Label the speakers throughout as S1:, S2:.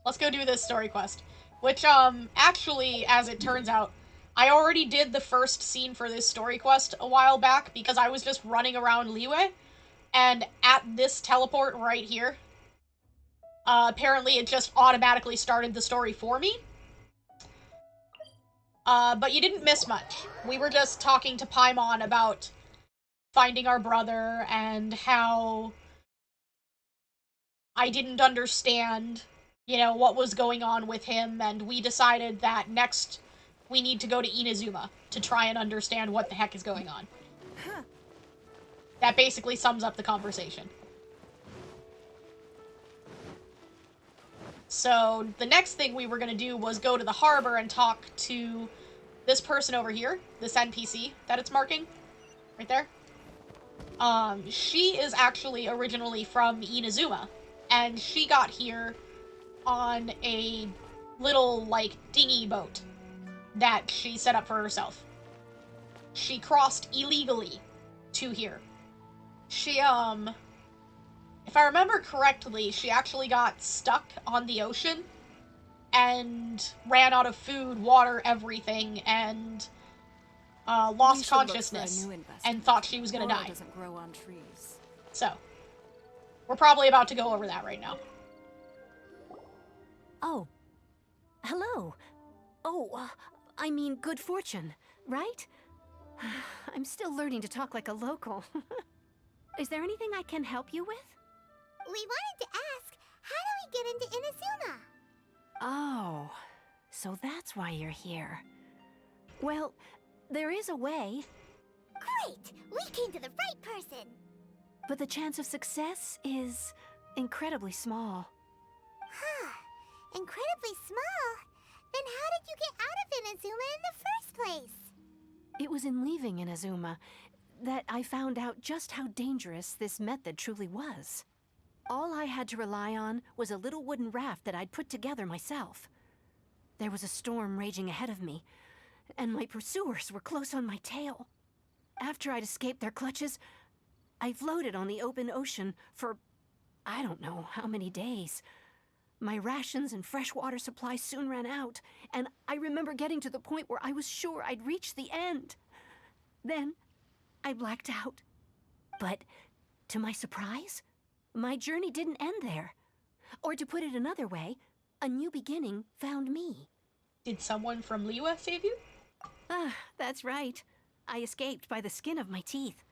S1: let's go do this story quest. Which, actually, as it turns out, I already did the first scene for this story quest a while back because I was just running around Liyue, and at this teleport right here, apparently it just automatically started the story for me. But you didn't miss much. We were just talking to Paimon about finding our brother and how I didn't understand, what was going on with him, and we decided that next we need to go to Inazuma to try and understand what the heck is going on. That basically sums up the conversation. So the next thing we were going to do was go to the harbor and talk to this person over here, this NPC that it's marking, right there. She is actually originally from Inazuma, and she got here on a little, dinghy boat that she set up for herself. She crossed illegally to here. She, if I remember correctly, she actually got stuck on the ocean and ran out of food, water, everything, and lost consciousness and thought she was gonna die.
S2: Doesn't grow on trees.
S1: So, we're probably about to go over that right now.
S2: Oh. Hello. Oh, I mean good fortune, right? I'm still learning to talk like a local. Is there anything I can help you with?
S3: We wanted to ask, how do we get into Inazuma?
S2: Oh, so that's why you're here. Well, there is a way.
S3: Great! We came to the right person!
S2: But the chance of success is incredibly small.
S3: Huh. Incredibly small? Then how did you get out of Inazuma in the first place?
S2: It was in leaving Inazuma that I found out just how dangerous this method truly was. All I had to rely on was a little wooden raft that I'd put together myself. There was a storm raging ahead of me, and my pursuers were close on my tail. After I'd escaped their clutches, I floated on the open ocean for I don't know how many days. My rations and freshwater supply soon ran out, and I remember getting to the point where I was sure I'd reached the end. Then, I blacked out. But, to my surprise, my journey didn't end there. Or to put it another way, a new beginning found me.
S1: Did someone from Liyue save you?
S2: Ah, that's right. I escaped by the skin of my teeth.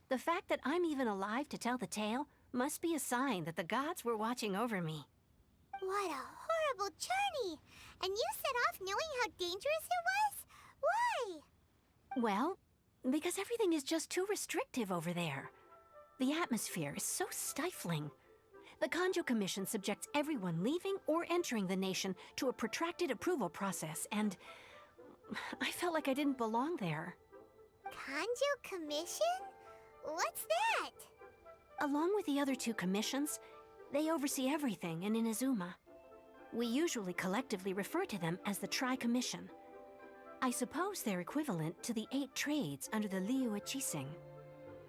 S2: The fact that I'm even alive to tell the tale must be a sign that the gods were watching over me.
S3: What a horrible journey! And you set off knowing how dangerous it was? Why?
S2: Well, because everything is just too restrictive over there. The atmosphere is so stifling. The Kanjo Commission subjects everyone leaving or entering the nation to a protracted approval process, and I felt like I didn't belong there.
S3: Kanjo Commission? What's that?
S2: Along with the other two commissions, they oversee everything in Inazuma. We usually collectively refer to them as the Tri-Commission. I suppose they're equivalent to the 8 trades under the Liyue Chising.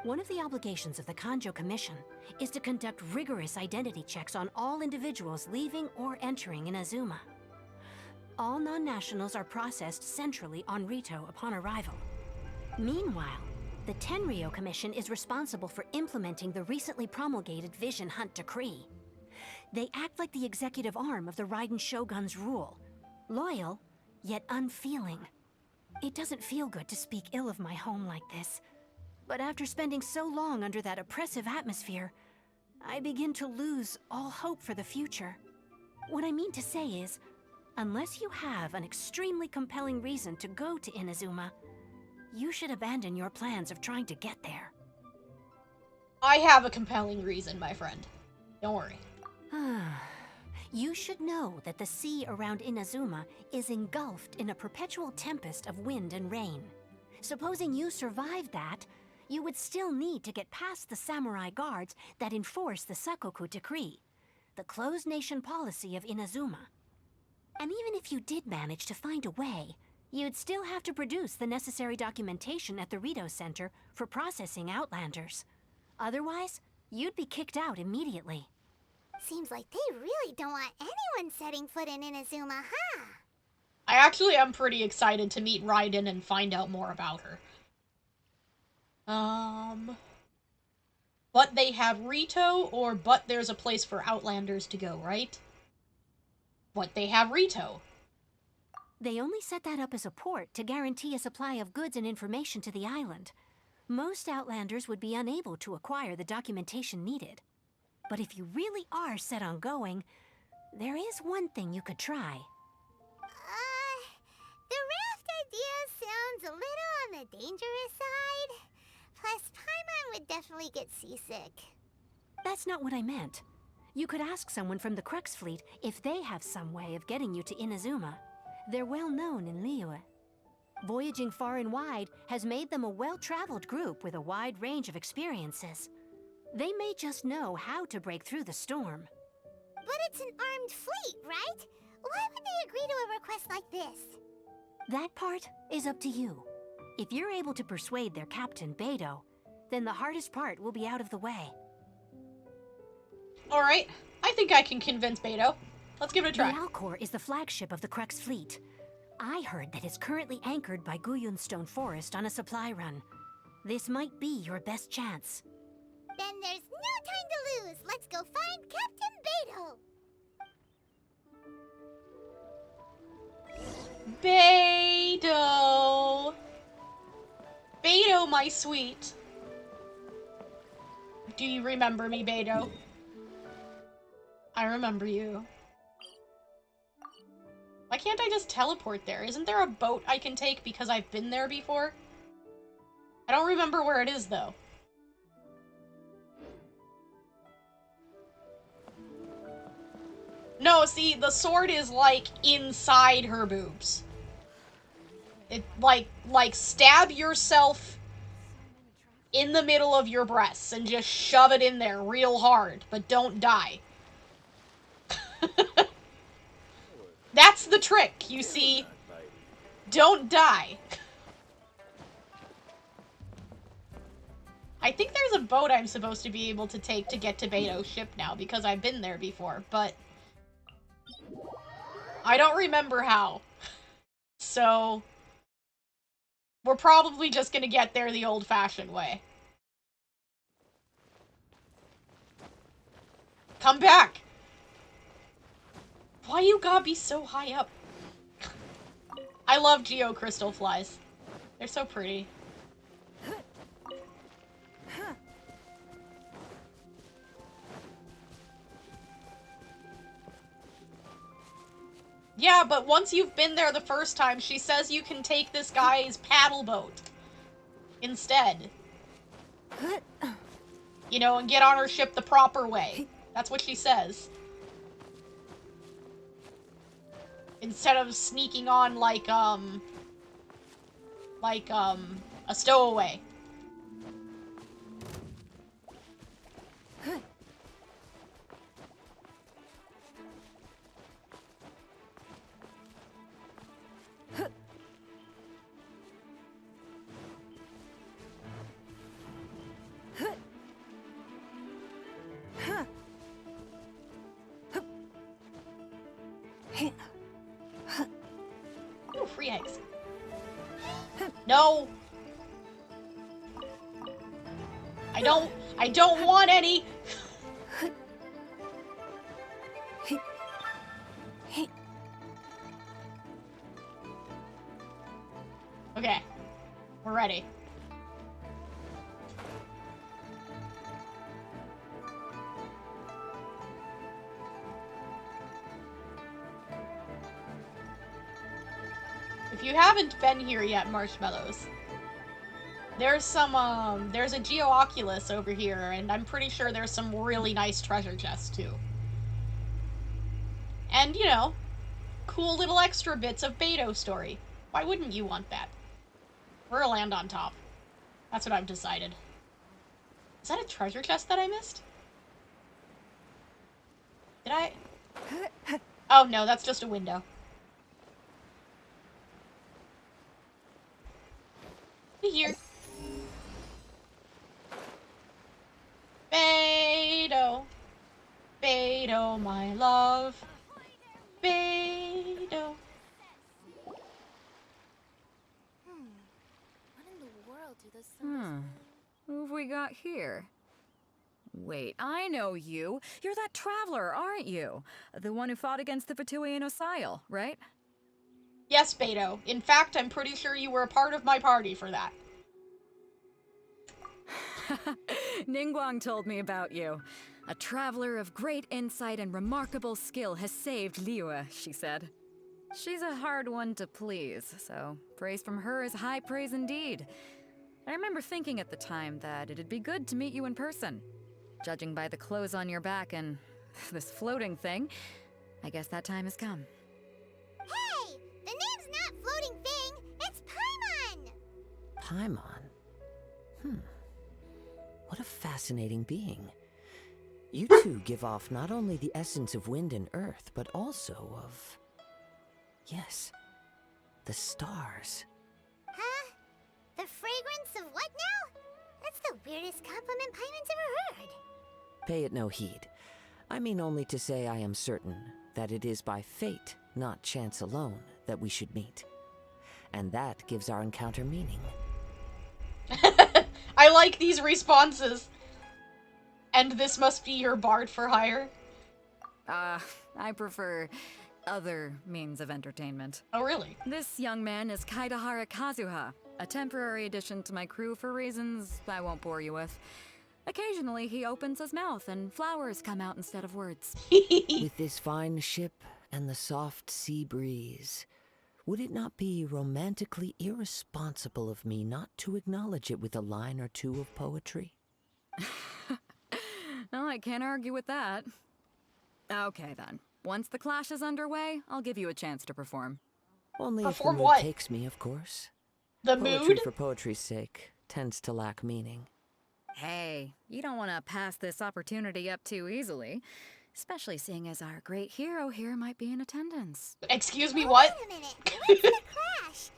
S2: One of the obligations of the Kanjo Commission is to conduct rigorous identity checks on all individuals leaving or entering Inazuma. All non-nationals are processed centrally on Rito upon arrival. Meanwhile, the Tenryo Commission is responsible for implementing the recently promulgated Vision Hunt Decree. They act like the executive arm of the Raiden Shogun's rule. Loyal, yet unfeeling. It doesn't feel good to speak ill of my home like this. But after spending so long under that oppressive atmosphere, I begin to lose all hope for the future. What I mean to say is, unless you have an extremely compelling reason to go to Inazuma, you should abandon your plans of trying to get there.
S1: I have a compelling reason, my friend. Don't worry.
S2: You should know that the sea around Inazuma is engulfed in a perpetual tempest of wind and rain. Supposing you survived that, you would still need to get past the samurai guards that enforce the Sakoku Decree, the closed nation policy of Inazuma. And even if you did manage to find a way, you'd still have to produce the necessary documentation at the Rito Center for processing Outlanders. Otherwise, you'd be kicked out immediately.
S3: Seems like they really don't want anyone everyone's setting foot in Inazuma, huh?
S1: I actually am pretty excited to meet Raiden and find out more about her. But they have Rito, or but there's a place for Outlanders to go, right? But they have Rito.
S2: They only set that up as a port to guarantee a supply of goods and information to the island. Most Outlanders would be unable to acquire the documentation needed. But if you really are set on going, there is one thing you could try.
S3: The raft idea sounds a little on the dangerous side. Plus, Paimon would definitely get seasick.
S2: That's not what I meant. You could ask someone from the Crux fleet if they have some way of getting you to Inazuma. They're well known in Liyue. Voyaging far and wide has made them a well-traveled group with a wide range of experiences. They may just know how to break through the storm.
S3: But it's an armed fleet, right? Why would they agree to a request like this?
S2: That part is up to you. If you're able to persuade their captain, Beidou, then the hardest part will be out of the way.
S1: Alright, I think I can convince Beidou. Let's give it a try.
S2: The Alcor is the flagship of the Crux fleet. I heard that it's currently anchored by Guyunstone Forest on a supply run. This might be your best chance.
S3: Then there's no time to lose. Let's go find Captain Beidou.
S1: Beidou! Beidou, my sweet. Do you remember me, Beidou? I remember you. Why can't I just teleport there? Isn't there a boat I can take because I've been there before? I don't remember where it is, though. No, see, the sword is, like, inside her boobs. It, like, stab yourself in the middle of your breasts and just shove it in there real hard, but don't die. That's the trick, you see. Don't die. I think there's a boat I'm supposed to be able to take to get to Beidou's ship now, because I've been there before, but I don't remember how. So we're probably just gonna get there the old-fashioned way. Come back! Why you gotta be so high up? I love geocrystal flies. They're so pretty. Yeah, but once you've been there the first time, she says you can take this guy's paddle boat instead. You know, and get on her ship the proper way. That's what she says. Instead of sneaking on like a stowaway. Ooh, free eggs. No! I don't want any! Okay. We're ready. If you haven't been here yet, Marshmallows, there's some, there's a Geo-Oculus over here, and I'm pretty sure there's some really nice treasure chests, too. And, you know, cool little extra bits of Beidou story. Why wouldn't you want that? We're a land on top. That's what I've decided. Is that a treasure chest that I missed? Did I? Oh, no, that's just a window. Here. Beidou. Beidou, my love. Beto.
S3: What in the world do those symbols
S4: Who have we got here? Wait, I know you. You're that traveler, aren't you? The one who fought against the Fatui and Osile, right?
S1: Yes, Beto. In fact, I'm pretty sure you were a part of my party for that.
S4: Ningguang told me about you. A traveler of great insight and remarkable skill has saved Liyue, she said. She's a hard one to please, so praise from her is high praise indeed. I remember thinking at the time that it'd be good to meet you in person. Judging by the clothes on your back and this floating thing, I guess that time has come.
S3: Hey! The name's not Floating Thing, it's Paimon!
S5: Paimon? What a fascinating being. You two give off not only the essence of wind and earth, but also of... yes, the stars.
S3: Huh? The fragrance of what now? That's the weirdest compliment Paimon's ever heard.
S5: Pay it no heed. I mean only to say I am certain that it is by fate, not chance alone, that we should meet. And that gives our encounter meaning.
S1: I like these responses. And this must be your bard for hire.
S4: I prefer other means of entertainment.
S1: Oh, really?
S4: This young man is Kaidahara Kazuha, a temporary addition to my crew for reasons I won't bore you with. Occasionally, he opens his mouth and flowers come out instead of words.
S5: With this fine ship and the soft sea breeze, would it not be romantically irresponsible of me not to acknowledge it with a line or two of poetry?
S4: Well, I can't argue with that. Okay, then. Once the clash is underway, I'll give you a chance to perform.
S5: Only
S1: Perform
S5: if the mood
S1: what?
S5: takes me, of course.
S1: The
S5: Poetry
S1: mood?
S5: for poetry's sake tends to lack meaning.
S4: Hey, you don't want to pass this opportunity up too easily. Especially seeing as our great hero here might be in attendance.
S1: Excuse me, what?
S3: Wait a minute, what's the clash?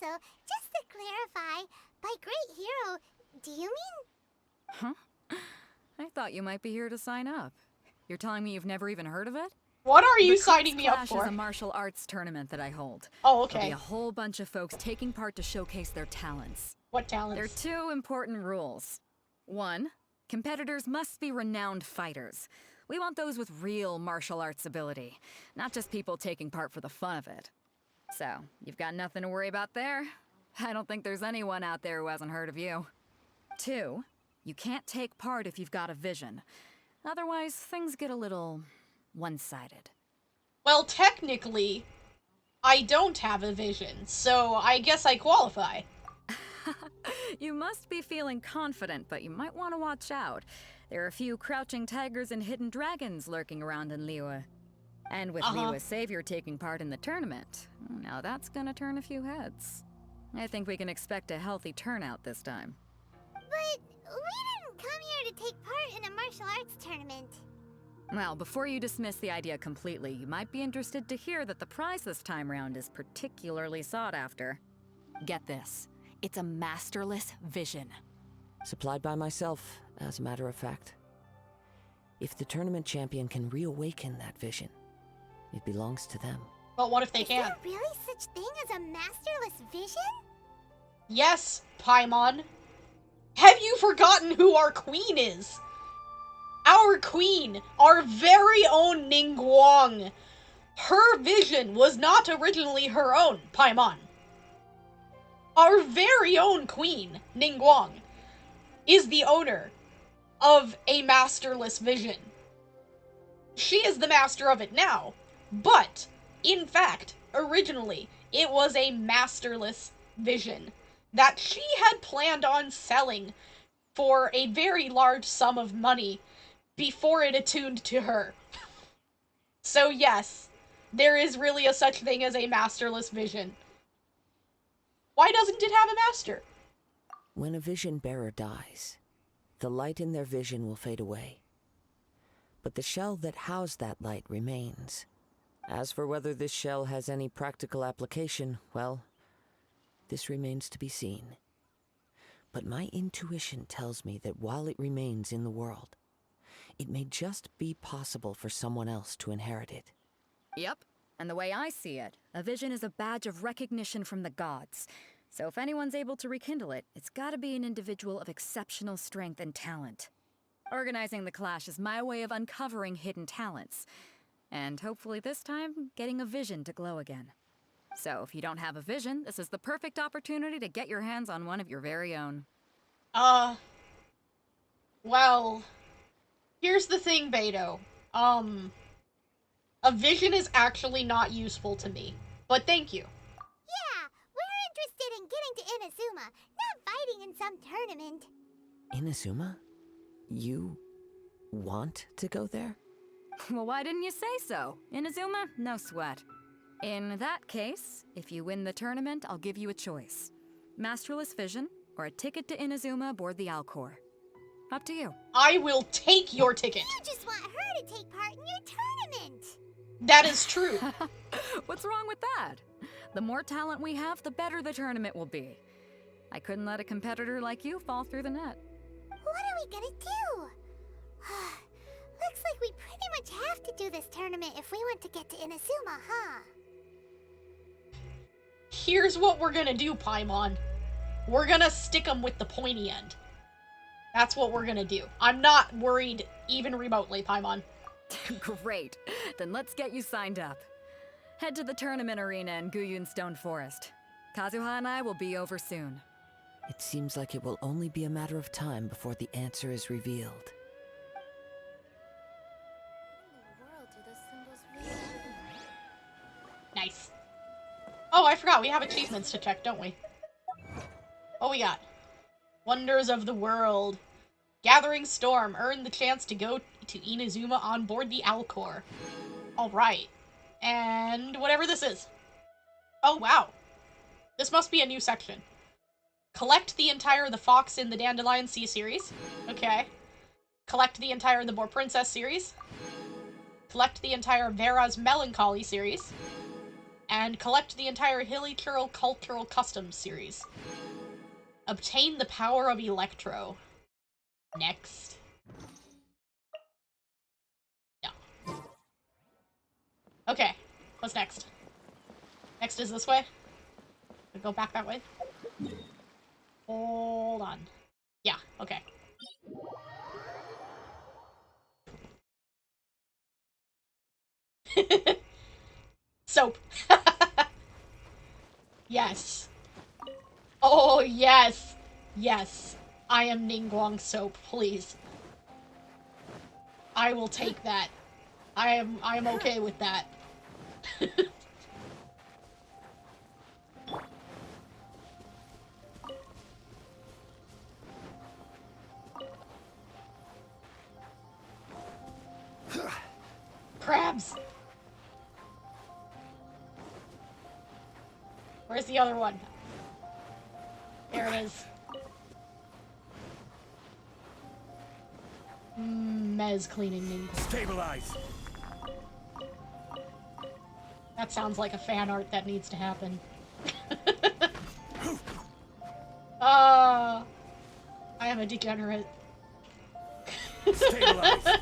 S3: Also, just to clarify, by great hero, do you mean...
S4: Huh? I thought you might be here to sign up. You're telling me you've never even heard of it?
S1: What are you
S4: The
S1: signing
S4: Crux
S1: me up
S4: Clash
S1: for?
S4: is a martial arts tournament that I hold.
S1: Oh,
S4: There'll be
S1: okay.
S4: a whole bunch of folks taking part to showcase their talents.
S1: What
S4: There are
S1: talents?
S4: two important rules. One, competitors must be renowned fighters. We want those with real martial arts ability, not just people taking part for the fun of it. So, you've got nothing to worry about there. I don't think there's anyone out there who hasn't heard of you. Two, you can't take part if you've got a vision. Otherwise, things get a little one-sided.
S1: Well, technically, I don't have a vision, so I guess I qualify.
S4: You must be feeling confident, but you might want to watch out. There are a few crouching tigers and hidden dragons lurking around in Liyue. And with Liyue's savior taking part in the tournament, now that's gonna turn a few heads. I think we can expect a healthy turnout this time.
S3: But we didn't come here to take part in a martial arts tournament.
S4: Well, before you dismiss the idea completely, you might be interested to hear that the prize this time round is particularly sought after. Get this. It's a masterless vision.
S5: Supplied by myself, as a matter of fact. If the tournament champion can reawaken that vision, it belongs to them.
S1: But what if they
S3: Is
S1: can't?
S3: there really such thing as a masterless vision?
S1: Yes, Paimon. Have you forgotten who our queen is? Our queen, our very own Ningguang. Her vision was not originally her own, Paimon. Our very own queen, Ningguang, is the owner of a masterless vision. She is the master of it now, but, in fact, originally, it was a masterless vision that she had planned on selling for a very large sum of money before it attuned to her. So yes, there is really a such thing as a masterless vision. Why doesn't it have a master?
S5: When a vision bearer dies, the light in their vision will fade away. But the shell that housed that light remains. As for whether this shell has any practical application, well, this remains to be seen. But my intuition tells me that while it remains in the world, it may just be possible for someone else to inherit it.
S4: Yep. And the way I see it, a vision is a badge of recognition from the gods. So if anyone's able to rekindle it, it's gotta be an individual of exceptional strength and talent. Organizing the clash is my way of uncovering hidden talents. And hopefully this time, getting a vision to glow again. So if you don't have a vision, this is the perfect opportunity to get your hands on one of your very own.
S1: Well, here's the thing, Beto. A vision is actually not useful to me, but thank you.
S3: Yeah, we're interested in getting to Inazuma, not fighting in some tournament.
S5: Inazuma? You want to go there?
S4: Well, why didn't you say so? Inazuma? No sweat. In that case, if you win the tournament, I'll give you a choice. Masterless Vision, or a ticket to Inazuma aboard the Alcor. Up to you.
S1: I will take your ticket.
S3: You just want her to take part in your tournament.
S1: That is true.
S4: What's wrong with that? The more talent we have, the better the tournament will be. I couldn't let a competitor like you fall through the net.
S3: What are we gonna do? Looks like we pretty much have to do this tournament if we want to get to Inazuma, huh?
S1: Here's what we're gonna do, Paimon. We're gonna stick them with the pointy end. That's what we're gonna do. I'm not worried even remotely, Paimon.
S4: Great. Then let's get you signed up. Head to the tournament arena in Guyun Stone Forest. Kazuha and I will be over soon.
S5: It seems like it will only be a matter of time before the answer is revealed.
S1: Nice. Oh, I forgot. We have achievements to check, don't we? What we got? Wonders of the World. Gathering Storm. Earn the chance to go to Inazuma on board the Alcor. Alright. And whatever this is. Oh, wow. This must be a new section. Collect the entire The Fox in the Dandelion Sea series. Okay. Collect the entire The Boar Princess series. Collect the entire Vera's Melancholy series. And collect the entire Hilly Churl Cultural Customs series. Obtain the power of Electro. Next. No. Okay, what's next? Next is this way? Go back that way? Hold on. Yeah, okay. Soap. Yes. Oh, yes. Yes. I am Ningguang Soap, please. I will take that. I am okay with that. Crabs! Where's the other one? There it is. Mez cleaning Ningguang.
S6: Stabilize.
S1: That sounds like a fan art that needs to happen. I am a degenerate.
S6: Stabilize.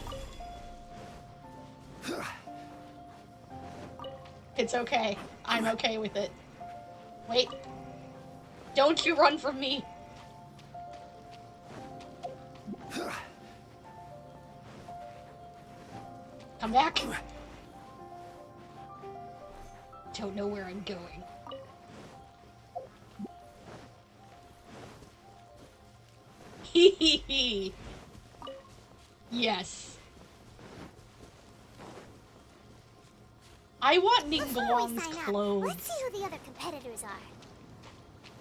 S1: It's okay. I'm okay with it. Wait. Don't you run from me. Come back. Don't know where I'm going. Hee hee hee. Yes. I want
S3: Before we
S1: Ningguang's
S3: sign up,
S1: clothes.
S3: let's see who the other competitors are.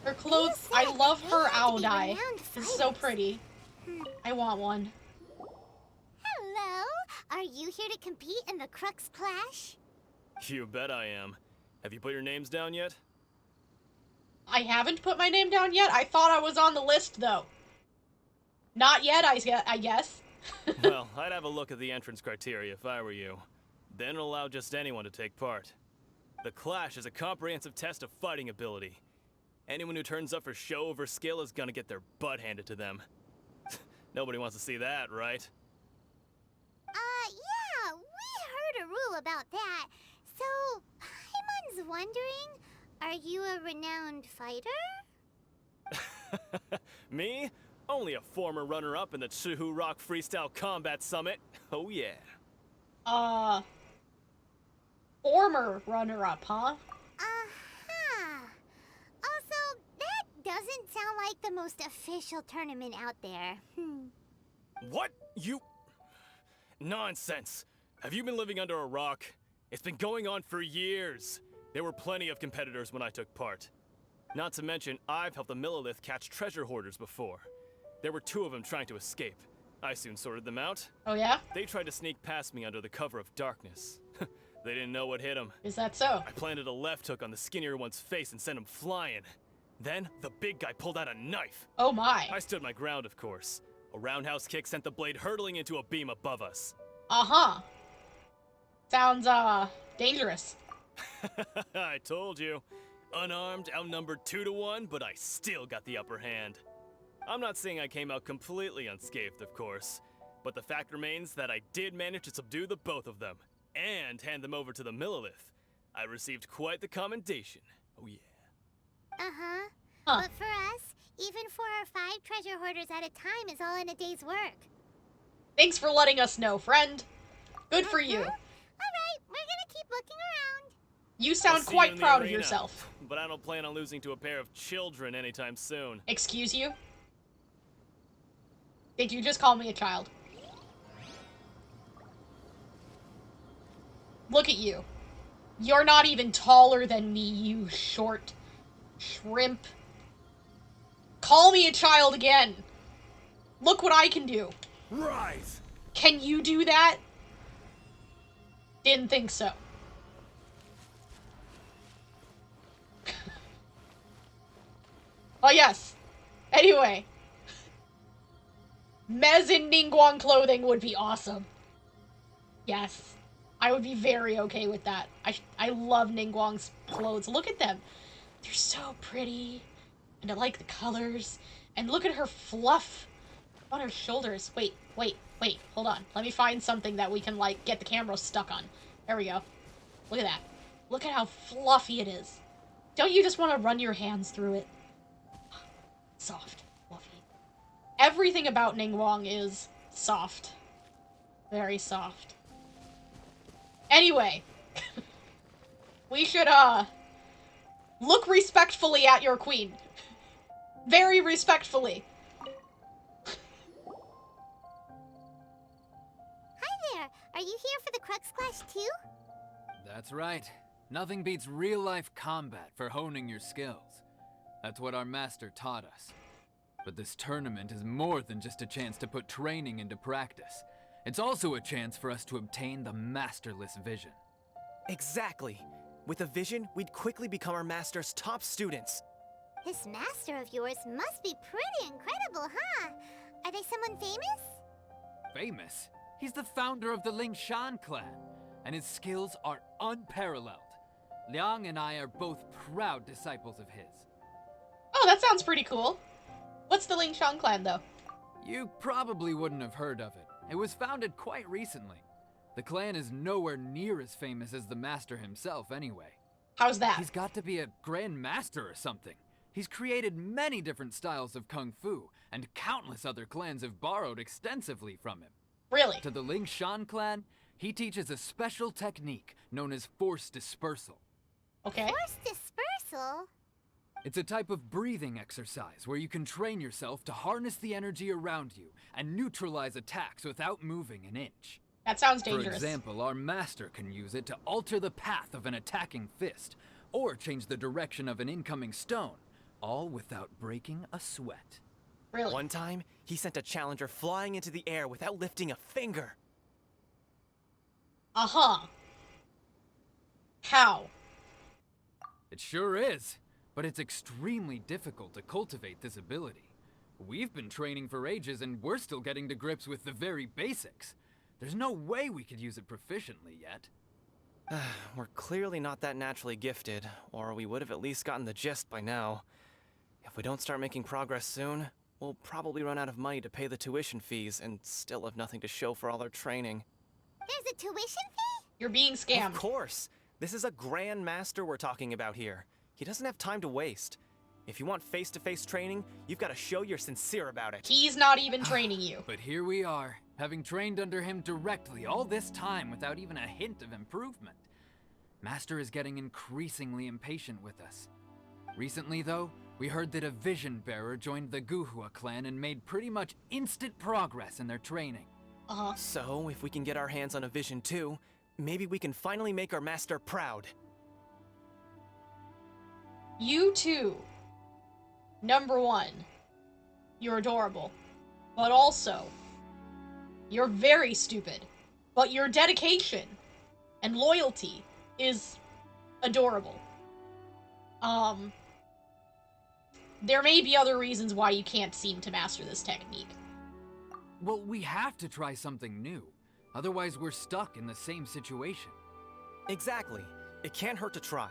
S1: Her clothes,
S3: You
S1: I
S3: said
S1: love
S3: they
S1: her
S3: had to be
S1: owl-dye.
S3: renowned
S1: It's so
S3: fighters.
S1: pretty. I want one.
S3: Hello! Are you here to compete in the Crux Clash?
S6: You bet I am. Have you put your names down yet?
S1: I haven't put my name down yet. I thought I was on the list, though. Not yet, I guess.
S6: Well, I'd have a look at the entrance criteria if I were you. Then it'll allow just anyone to take part. The Clash is a comprehensive test of fighting ability. Anyone who turns up for show over skill is gonna get their butt handed to them. Nobody wants to see that, right?
S3: Yeah, we heard a rule about that. So wondering, are you a renowned fighter?
S6: Me? Only a former runner-up in the Chihu Rock Freestyle Combat Summit. Oh yeah.
S1: Former runner-up, huh?
S3: Uh-huh. Also, that doesn't sound like the most official tournament out there.
S6: What? You... Nonsense. Have you been living under a rock? It's been going on for years. There were plenty of competitors when I took part. Not to mention, I've helped the Millilith catch treasure hoarders before. There were 2 of them trying to escape. I soon sorted them out.
S1: Oh yeah?
S6: They tried to sneak past me under the cover of darkness. They didn't know what hit them.
S1: Is that so?
S6: I planted a left hook on the skinnier one's face and sent him flying. Then, the big guy pulled out a knife.
S1: Oh my.
S6: I stood my ground, of course. A roundhouse kick sent the blade hurtling into a beam above us.
S1: Uh-huh. Sounds, dangerous.
S6: I told you. Unarmed, outnumbered 2 to 1, but I still got the upper hand. I'm not saying I came out completely unscathed, of course, but the fact remains that I did manage to subdue the both of them, and hand them over to the Millilith. I received quite the commendation. Oh yeah.
S3: Uh-huh.
S1: Huh.
S3: But for us, even 4 or 5 treasure hoarders at a time is all in a day's work.
S1: Thanks for letting us know, friend. Good for you.
S3: Alright, we're gonna keep looking around.
S1: You
S6: I'll
S1: sound
S6: see you
S1: quite
S6: in the
S1: proud of
S6: arena,
S1: yourself.
S6: But I don't plan on losing to a pair of children anytime soon.
S1: Excuse you? Did you just call me a child? Look at you. You're not even taller than me, you short shrimp. Call me a child again. Look what I can do.
S6: Right!
S1: Can you do that? Didn't think so. Oh yes. Anyway. Mez in Ningguang clothing would be awesome. Yes. I would be very okay with that. I love Ningguang's clothes. Look at them. They're so pretty. And I like the colors. And look at her fluff on her shoulders. Wait. Hold on. Let me find something that we can, like, get the camera stuck on. There we go. Look at that. Look at how fluffy it is. Don't you just want to run your hands through it? Soft. Fluffy. Everything about Ningguang is soft. Very soft. Anyway. We should, look respectfully at your queen. Very respectfully.
S3: Hi there, are you here for the Crux Clash too?
S7: That's right. Nothing beats real-life combat for honing your skills. That's what our master taught us. But this tournament is more than just a chance to put training into practice. It's also a chance for us to obtain the masterless vision.
S8: Exactly. With a vision, we'd quickly become our master's top students.
S3: This master of yours must be pretty incredible, huh? Are they someone famous?
S7: Famous? He's the founder of the Lingshan clan, and his skills are unparalleled. Liang and I are both proud disciples of his.
S1: Oh, that sounds pretty cool. What's the Lingshan clan, though?
S7: You probably wouldn't have heard of it. It was founded quite recently. The clan is nowhere near as famous as the master himself anyway.
S1: How's that?
S7: He's got to be a grand master or something. He's created many different styles of kung fu, and countless other clans have borrowed extensively from him.
S1: Really?
S7: To the Lingshan clan, he teaches a special technique known as force dispersal.
S1: Okay.
S3: Force dispersal?
S7: It's a type of breathing exercise where you can train yourself to harness the energy around you and neutralize attacks without moving an inch.
S1: That sounds
S7: For
S1: dangerous.
S7: example, our master can use it to alter the path of an attacking fist, or change the direction of an incoming stone, all without breaking a sweat.
S1: Really?
S8: One time, he sent a challenger flying into the air without lifting a finger.
S1: Uh-huh. How?
S7: It sure is, but it's extremely difficult to cultivate this ability. We've been training for ages and we're still getting to grips with the very basics. There's no way we could use it proficiently yet.
S8: We're clearly not that naturally gifted, or we would have at least gotten the gist by now. If we don't start making progress soon, we'll probably run out of money to pay the tuition fees and still have nothing to show for all our training.
S3: There's a tuition fee?
S1: You're being scammed.
S8: Of course! This is a Grand Master we're talking about here. He doesn't have time to waste. If you want face-to-face training, you've got to show you're sincere about it.
S1: He's not even training you.
S7: But here we are, having trained under him directly all this time without even a hint of improvement. Master is getting increasingly impatient with us. Recently, though, we heard that a Vision Bearer joined the Guhua clan and made pretty much instant progress in their training.
S1: Uh-huh.
S8: So, if we can get our hands on a Vision too, maybe we can finally make our master proud.
S1: You two. Number one, you're adorable. But also, you're very stupid. But your dedication and loyalty is adorable. There may be other reasons why you can't seem to master this technique.
S7: Well, we have to try something new. Otherwise, we're stuck in the same situation.
S8: Exactly. It can't hurt to try.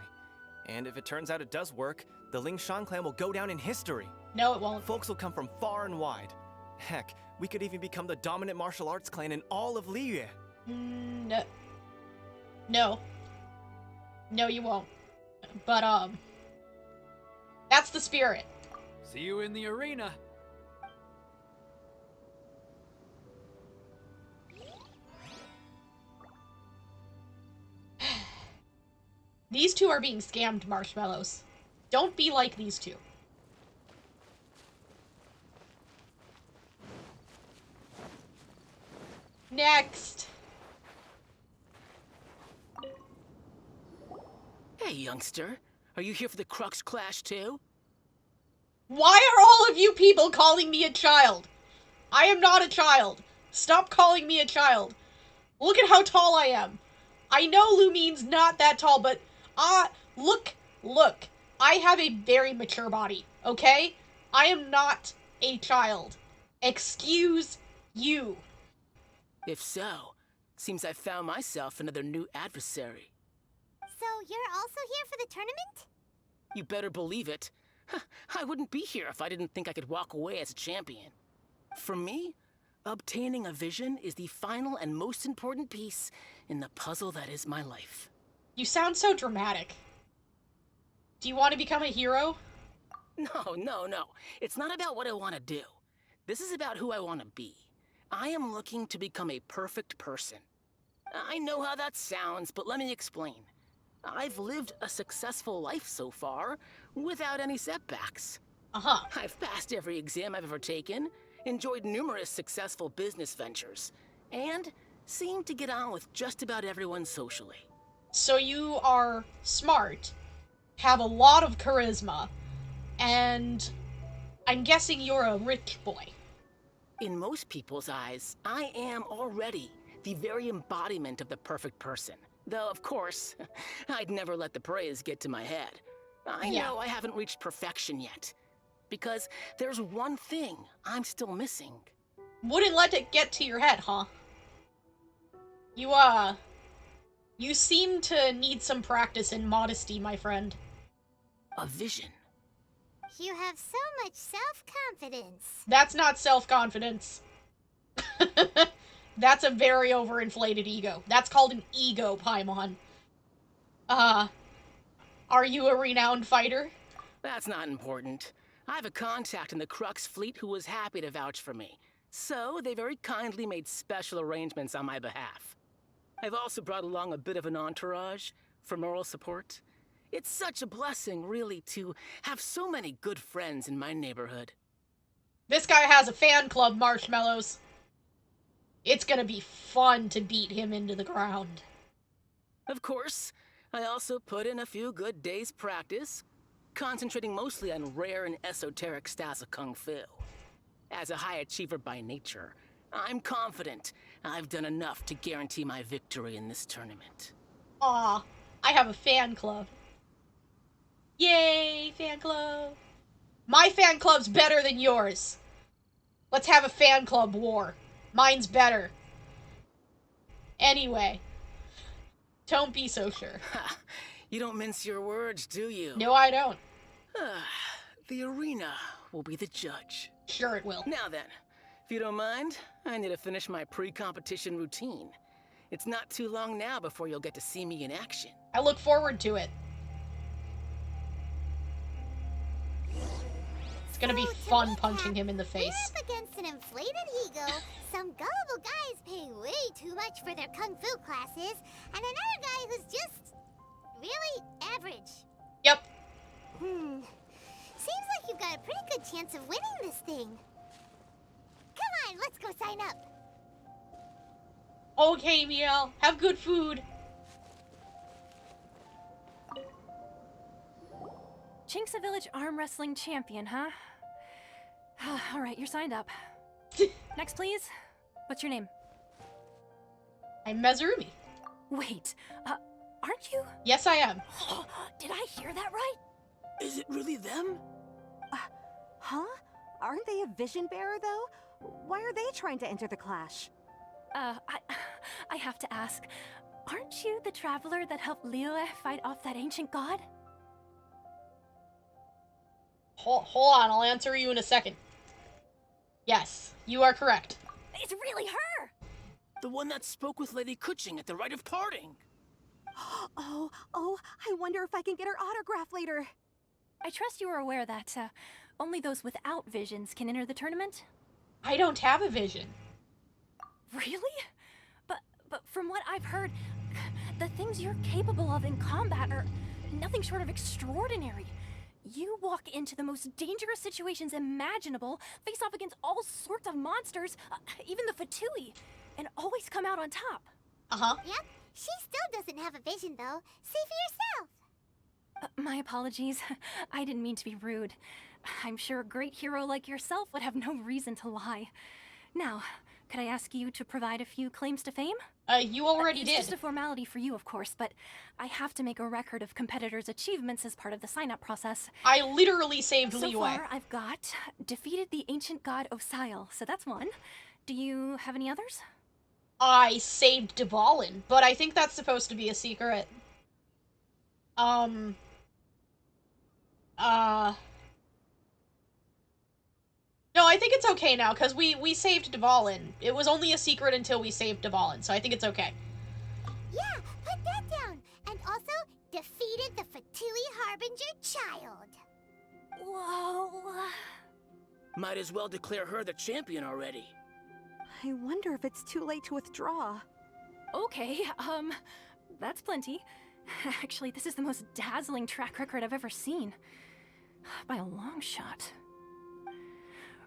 S8: And if it turns out it does work, the Lingshan clan will go down in history.
S1: No, it won't.
S8: Folks will come from far and wide. Heck, we could even become the dominant martial arts clan in all of Liyue.
S1: No. No. No, you won't. But, that's the spirit.
S7: See you in the arena.
S1: These two are being scammed, Marshmallows. Don't be like these two. Next.
S9: Hey, youngster. Are you here for the Crux Clash too?
S1: Why are all of you people calling me a child? I am not a child. Stop calling me a child. Look at how tall I am. I know Lumine's not that tall, but look. I have a very mature body, okay? I am not a child. Excuse you.
S9: If so, seems I found myself another new adversary.
S3: So you're also here for the tournament?
S9: You better believe it. I wouldn't be here if I didn't think I could walk away as a champion. For me, obtaining a vision is the final and most important piece in the puzzle that is my life.
S1: You sound so dramatic. Do you want to become a hero?
S9: No. It's not about what I want to do. This is about who I want to be. I am looking to become a perfect person. I know how that sounds, but let me explain. I've lived a successful life so far, without any setbacks.
S1: Uh-huh.
S9: I've passed every exam I've ever taken, enjoyed numerous successful business ventures, and seemed to get on with just about everyone socially.
S1: So you are smart, have a lot of charisma, and I'm guessing you're a rich boy.
S9: In most people's eyes, I am already the very embodiment of the perfect person. Though, of course, I'd never let the praise get to my head. I know I haven't reached perfection yet, because there's one thing I'm still missing.
S1: Wouldn't let it get to your head, huh? You seem to need some practice in modesty, my friend.
S9: A vision.
S3: You have so much self-confidence.
S1: That's not self-confidence. That's a very overinflated ego. That's called an ego, Paimon. Are you a renowned fighter?
S9: That's not important. I have a contact in the Crux fleet who was happy to vouch for me. So they very kindly made special arrangements on my behalf. I've also brought along a bit of an entourage for moral support. It's such a blessing, really, to have so many good friends in my neighborhood.
S1: This guy has a fan club, Marshmallows. It's gonna be fun to beat him into the ground.
S9: Of course, I also put in a few good days' practice, concentrating mostly on rare and esoteric styles of Kung Fu. As a high achiever by nature, I'm confident I've done enough to guarantee my victory in this tournament.
S1: Aw, I have a fan club. Yay, fan club. My fan club's better than yours. Let's have a fan club war. Mine's better. Anyway, don't be so sure.
S9: Ha! You don't mince your words, do you?
S1: No, I don't.
S9: The arena will be the judge.
S1: Sure it will.
S9: Now then, if you don't mind, I need to finish my pre-competition routine. It's not too long now before you'll get to see me in action.
S1: I look forward to it. It's gonna be fun punching him in the face.
S3: We're up against an inflated ego, some gullible guys paying way too much for their kung fu classes, and another guy who's just really average.
S1: Yep.
S3: Seems like you've got a pretty good chance of winning this thing. Come on, let's go sign up.
S1: Okay, Miel. Have good food.
S2: Chinksa Village arm wrestling champion, huh? Alright, you're signed up. Next, please. What's your name?
S1: I'm Mezarumi.
S2: Wait, aren't you?
S1: Yes, I am.
S2: Did I hear that right?
S9: Is it really them?
S10: Huh? Aren't they a vision bearer, though? Why are they trying to enter the clash?
S2: I have to ask, aren't you the traveler that helped Liyue fight off that ancient god?
S1: Hold on, I'll answer you in a second. Yes, you are correct.
S2: It's really her!
S9: The one that spoke with Lady Kuching at the rite of parting.
S10: Oh, I wonder if I can get her autograph later.
S2: I trust you are aware that, only those without visions can enter the tournament?
S1: I don't have a vision.
S2: Really? But from what I've heard, the things you're capable of in combat are nothing short of extraordinary. You walk into the most dangerous situations imaginable, face off against all sorts of monsters, even the Fatui, and always come out on top.
S1: Uh-huh.
S3: Yep, she still doesn't have a vision, though. See for yourself.
S2: My apologies. I didn't mean to be rude. I'm sure a great hero like yourself would have no reason to lie. Now, could I ask you to provide a few claims to fame?
S1: You already
S2: It's
S1: did.
S2: just a formality for you, of course, but I have to make a record of competitors' achievements as part of the sign-up process.
S1: I literally saved
S2: So
S1: Liyue.
S2: far, I've got defeated the ancient god Osile, so that's one. Do you have any others?
S1: I saved Dvalin, but I think that's supposed to be a secret. No, I think it's okay now, because we saved Dvalin. It was only a secret until we saved Dvalin, so I think it's okay.
S3: Yeah, put that down. And also, defeated the Fatui Harbinger child.
S2: Whoa.
S9: Might as well declare her the champion already.
S10: I wonder if it's too late to withdraw.
S2: Okay, that's plenty. Actually, this is the most dazzling track record I've ever seen. By a long shot.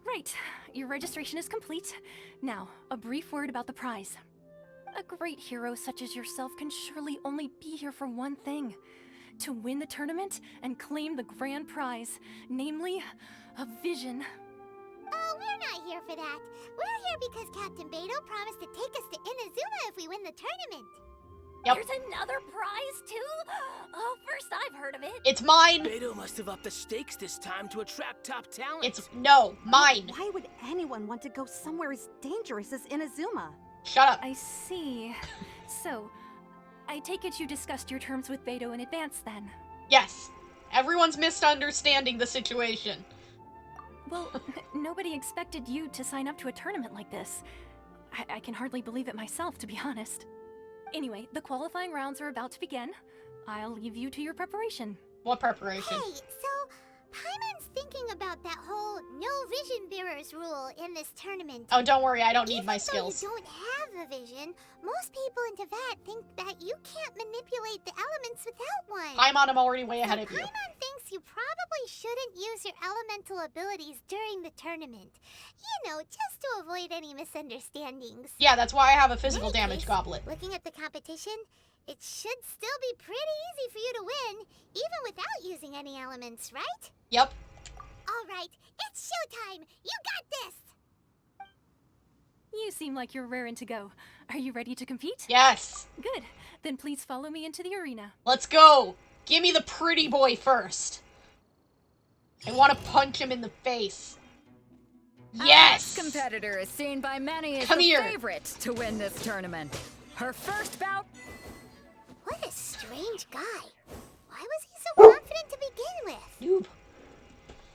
S2: Right, your registration is complete. Now, a brief word about the prize. A great hero such as yourself can surely only be here for one thing. To win the tournament and claim the grand prize, namely, a vision.
S3: Oh, we're not here for that. We're here because Captain Beidou promised to take us to Inazuma if we win the tournament.
S1: Yep.
S2: There's another prize, too? Oh, first I've heard of it.
S1: It's mine.
S9: Beidou must have upped the stakes this time to attract top talent.
S1: No, mine.
S10: Why would anyone want to go somewhere as dangerous as Inazuma?
S1: Shut up.
S2: I see. So, I take it you discussed your terms with Beidou in advance, then?
S1: Yes. Everyone's misunderstanding the situation.
S2: Well, nobody expected you to sign up to a tournament like this. I can hardly believe it myself, to be honest. Anyway, the qualifying rounds are about to begin. I'll leave you to your preparation.
S1: What preparation?
S3: Hey, so Paimon's thinking about that whole no vision bearers rule in this tournament.
S1: Oh, don't worry, I don't need my
S3: Even though
S1: skills.
S3: you don't have a vision, most people in Teyvat think that you can't manipulate the elements without one.
S1: Paimon, I'm already way ahead of you.
S3: Paimon thinks you probably shouldn't use your elemental abilities during the tournament. You know, just to avoid any misunderstandings.
S1: Yeah, that's why I have a physical
S3: In any
S1: damage
S3: case,
S1: goblet.
S3: Looking at the competition, it should still be pretty easy for you to win, even without using any elements, right?
S1: Yep.
S3: Alright, it's showtime! You got this!
S2: You seem like you're raring to go. Are you ready to compete?
S1: Yes.
S2: Good. Then please follow me into the arena.
S1: Let's go. Give me the pretty boy first. I want to punch him in the face. Yes!
S4: This competitor is seen by many as
S1: Come
S4: the
S1: here.
S4: favorite to win this tournament. Her first bout.
S3: What a strange guy. Why was he so confident to begin with?
S1: Noob.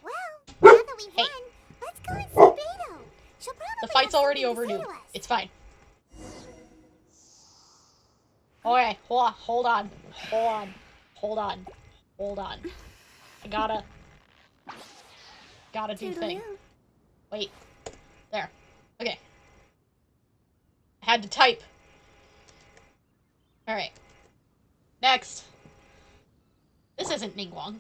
S3: Well, now that we've
S1: Hey.
S3: won, let's go and see Beidou. She'll probably
S1: The fight's
S3: have
S1: already
S3: something
S1: over,
S3: to say
S1: noob.
S3: to us.
S1: It's fine. Okay, hold on. I gotta do thing. Wait. There. Okay. I had to type. Alright. Next. This isn't Ningguang.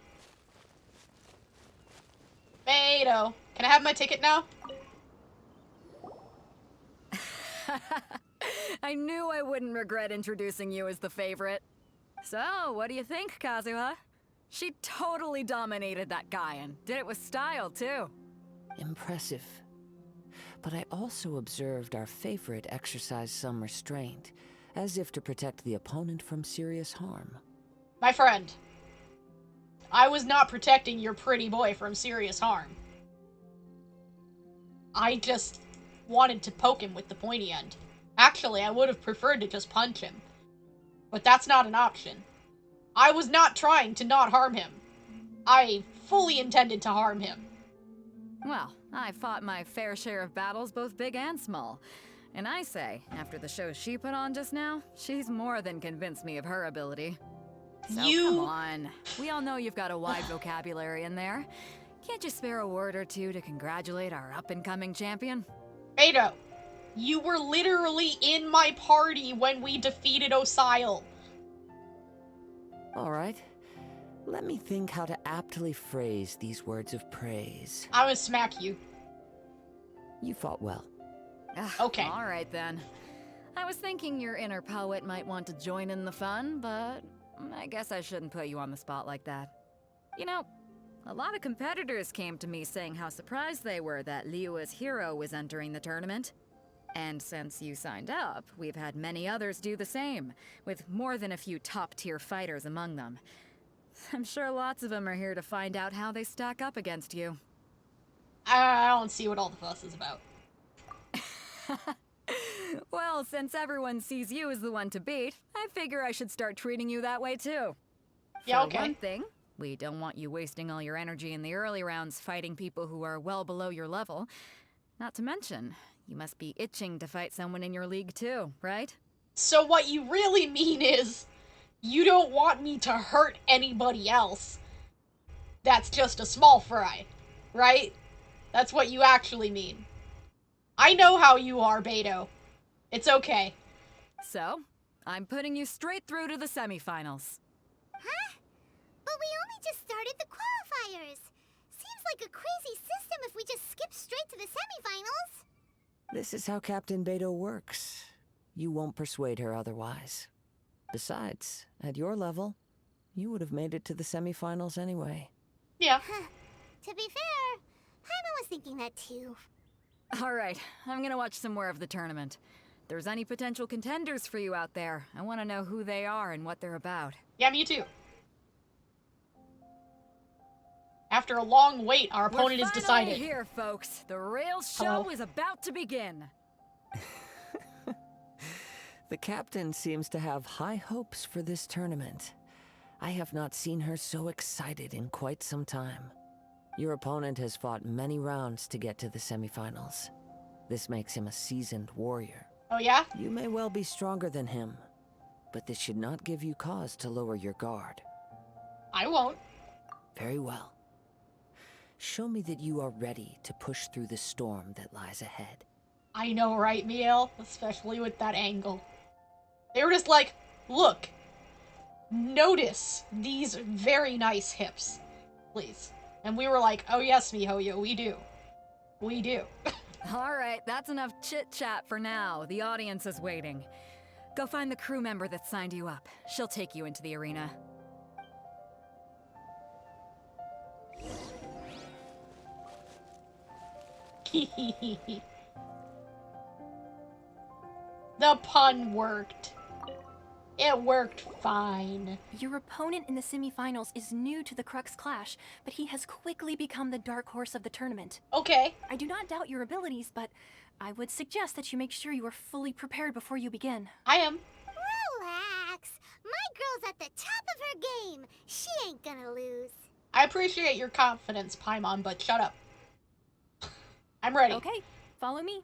S1: Beidou. Can I have my ticket now?
S4: I knew I wouldn't regret introducing you as the favorite. So, what do you think, Kazuha? She totally dominated that guy and did it with style, too.
S5: Impressive. But I also observed our favorite exercise some restraint, as if to protect the opponent from serious harm.
S1: My friend, I was not protecting your pretty boy from serious harm. I just wanted to poke him with the pointy end. Actually, I would have preferred to just punch him. But that's not an option. I was not trying to not harm him. I fully intended to harm him.
S4: Well, I fought my fair share of battles, both big and small. And I say, after the show she put on just now, she's more than convinced me of her ability. So come on. We all know you've got a wide vocabulary in there. Can't you spare a word or two to congratulate our up-and-coming champion?
S1: Beidou, you were literally in my party when we defeated Osile.
S5: All right. Let me think how to aptly phrase these words of praise.
S1: I'm gonna smack you.
S5: You fought well.
S1: Okay.
S4: All right, then. I was thinking your inner poet might want to join in the fun, but I guess I shouldn't put you on the spot like that. You know, a lot of competitors came to me saying how surprised they were that Liyue's hero was entering the tournament. And since you signed up, we've had many others do the same, with more than a few top-tier fighters among them. I'm sure lots of them are here to find out how they stack up against you.
S1: I don't see what all the fuss is about.
S4: Well, since everyone sees you as the one to beat, I figure I should start treating you that way too.
S1: Yeah,
S4: For
S1: okay.
S4: one thing, we don't want you wasting all your energy in the early rounds fighting people who are well below your level. Not to mention, you must be itching to fight someone in your league too, right?
S1: So what you really mean is, you don't want me to hurt anybody else. That's just a small fry, right? That's what you actually mean. I know how you are, Beidou. It's okay.
S4: So, I'm putting you straight through to the semifinals.
S3: Huh? But we only just started the qualifiers. Seems like a crazy system if we just skip straight to the semifinals.
S5: This is how Captain Beidou works. You won't persuade her otherwise. Besides, at your level, you would have made it to the semifinals anyway.
S1: Yeah.
S3: To be fair, Paimon was thinking that too.
S4: Alright, I'm gonna watch some more of the tournament. If there's any potential contenders for you out there, I want to know who they are and what they're about.
S1: Yeah, me too. After a long wait, our opponent is decided.
S4: We're finally here, folks. The real show is about to begin.
S5: The captain seems to have high hopes for this tournament. I have not seen her so excited in quite some time. Your opponent has fought many rounds to get to the semifinals. This makes him a seasoned warrior.
S1: Oh yeah?
S5: You may well be stronger than him, but this should not give you cause to lower your guard.
S1: I won't.
S5: Very well. Show me that you are ready to push through the storm that lies ahead.
S1: I know, right, Miel? Especially with that angle. They were just like, look, notice these very nice hips, please. And we were like, oh yes, miHoYo, we do. We do.
S4: Alright, that's enough chit-chat for now. The audience is waiting. Go find the crew member that signed you up. She'll take you into the arena.
S1: The pun worked. It worked fine.
S11: Your opponent in the semifinals is new to the Crux Clash, but he has quickly become the dark horse of the tournament.
S1: Okay.
S11: I do not doubt your abilities, but I would suggest that you make sure you are fully prepared before you begin.
S1: I am.
S3: Relax. My girl's at the top of her game. She ain't gonna lose.
S1: I appreciate your confidence, Paimon, but shut up. I'm ready.
S11: Okay, follow me.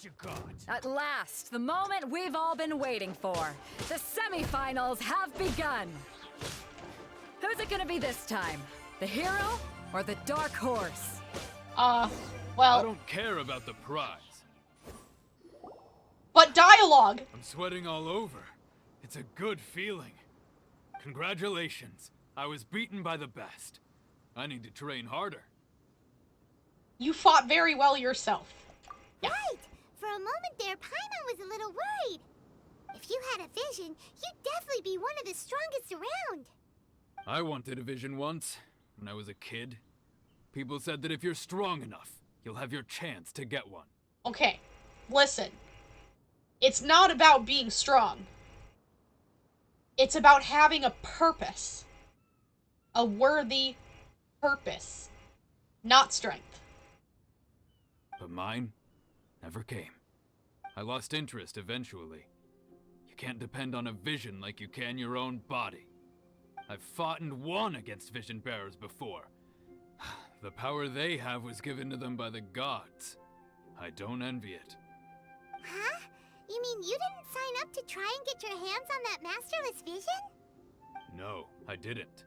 S12: you got?
S4: At last, the moment we've all been waiting for. The semifinals have begun. Who's it gonna be this time? The hero or the dark horse?
S1: Well...
S7: I don't care about the prize.
S1: But dialogue!
S7: I'm sweating all over. It's a good feeling. Congratulations. I was beaten by the best. I need to train harder.
S1: You fought very well yourself. Yeah.
S3: Right! For a moment there, Paimon was a little worried. If you had a vision, you'd definitely be one of the strongest around.
S7: I wanted a vision once, when I was a kid. People said that if you're strong enough, you'll have your chance to get one.
S1: Okay, listen. It's not about being strong. It's about having a purpose. A worthy purpose. Not strength.
S7: But mine never came. I lost interest eventually. You can't depend on a vision like you can your own body. I've fought and won against vision bearers before. The power they have was given to them by the gods. I don't envy it.
S3: Huh? You mean you didn't sign up to try and get your hands on that masterless vision?
S7: No, I didn't.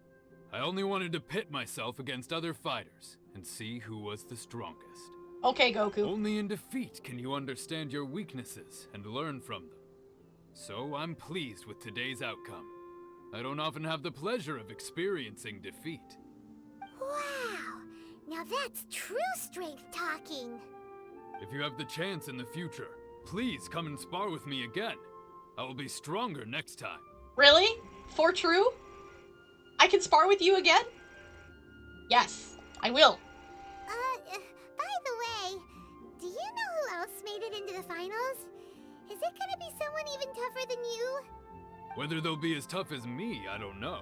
S7: I only wanted to pit myself against other fighters and see who was the strongest.
S1: Okay, Goku.
S7: Only in defeat can you understand your weaknesses and learn from them. So I'm pleased with today's outcome. I don't often have the pleasure of experiencing defeat.
S3: Wow! Now that's true strength talking.
S7: If you have the chance in the future, please come and spar with me again. I will be stronger next time.
S1: Really? For true? I can spar with you again? Yes, I will.
S3: By the way, do you know who else made it into the finals? Is it gonna be someone even tougher than you?
S7: Whether they'll be as tough as me, I don't know.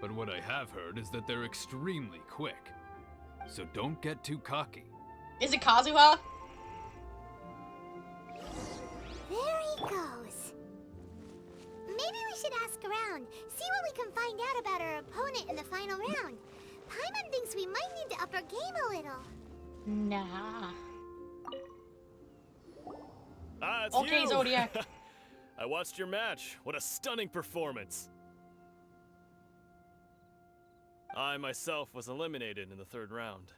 S7: But what I have heard is that they're extremely quick. So don't get too cocky.
S1: Is it Kazuha?
S3: There he goes. Maybe we should ask around, see what we can find out about our opponent in the final round. Paimon thinks we might need to up our game a little.
S1: Nah.
S6: Ah, it's
S1: Okay,
S6: you!
S1: Zodiac.
S6: I watched your match. What a stunning performance. I myself was eliminated in the third round.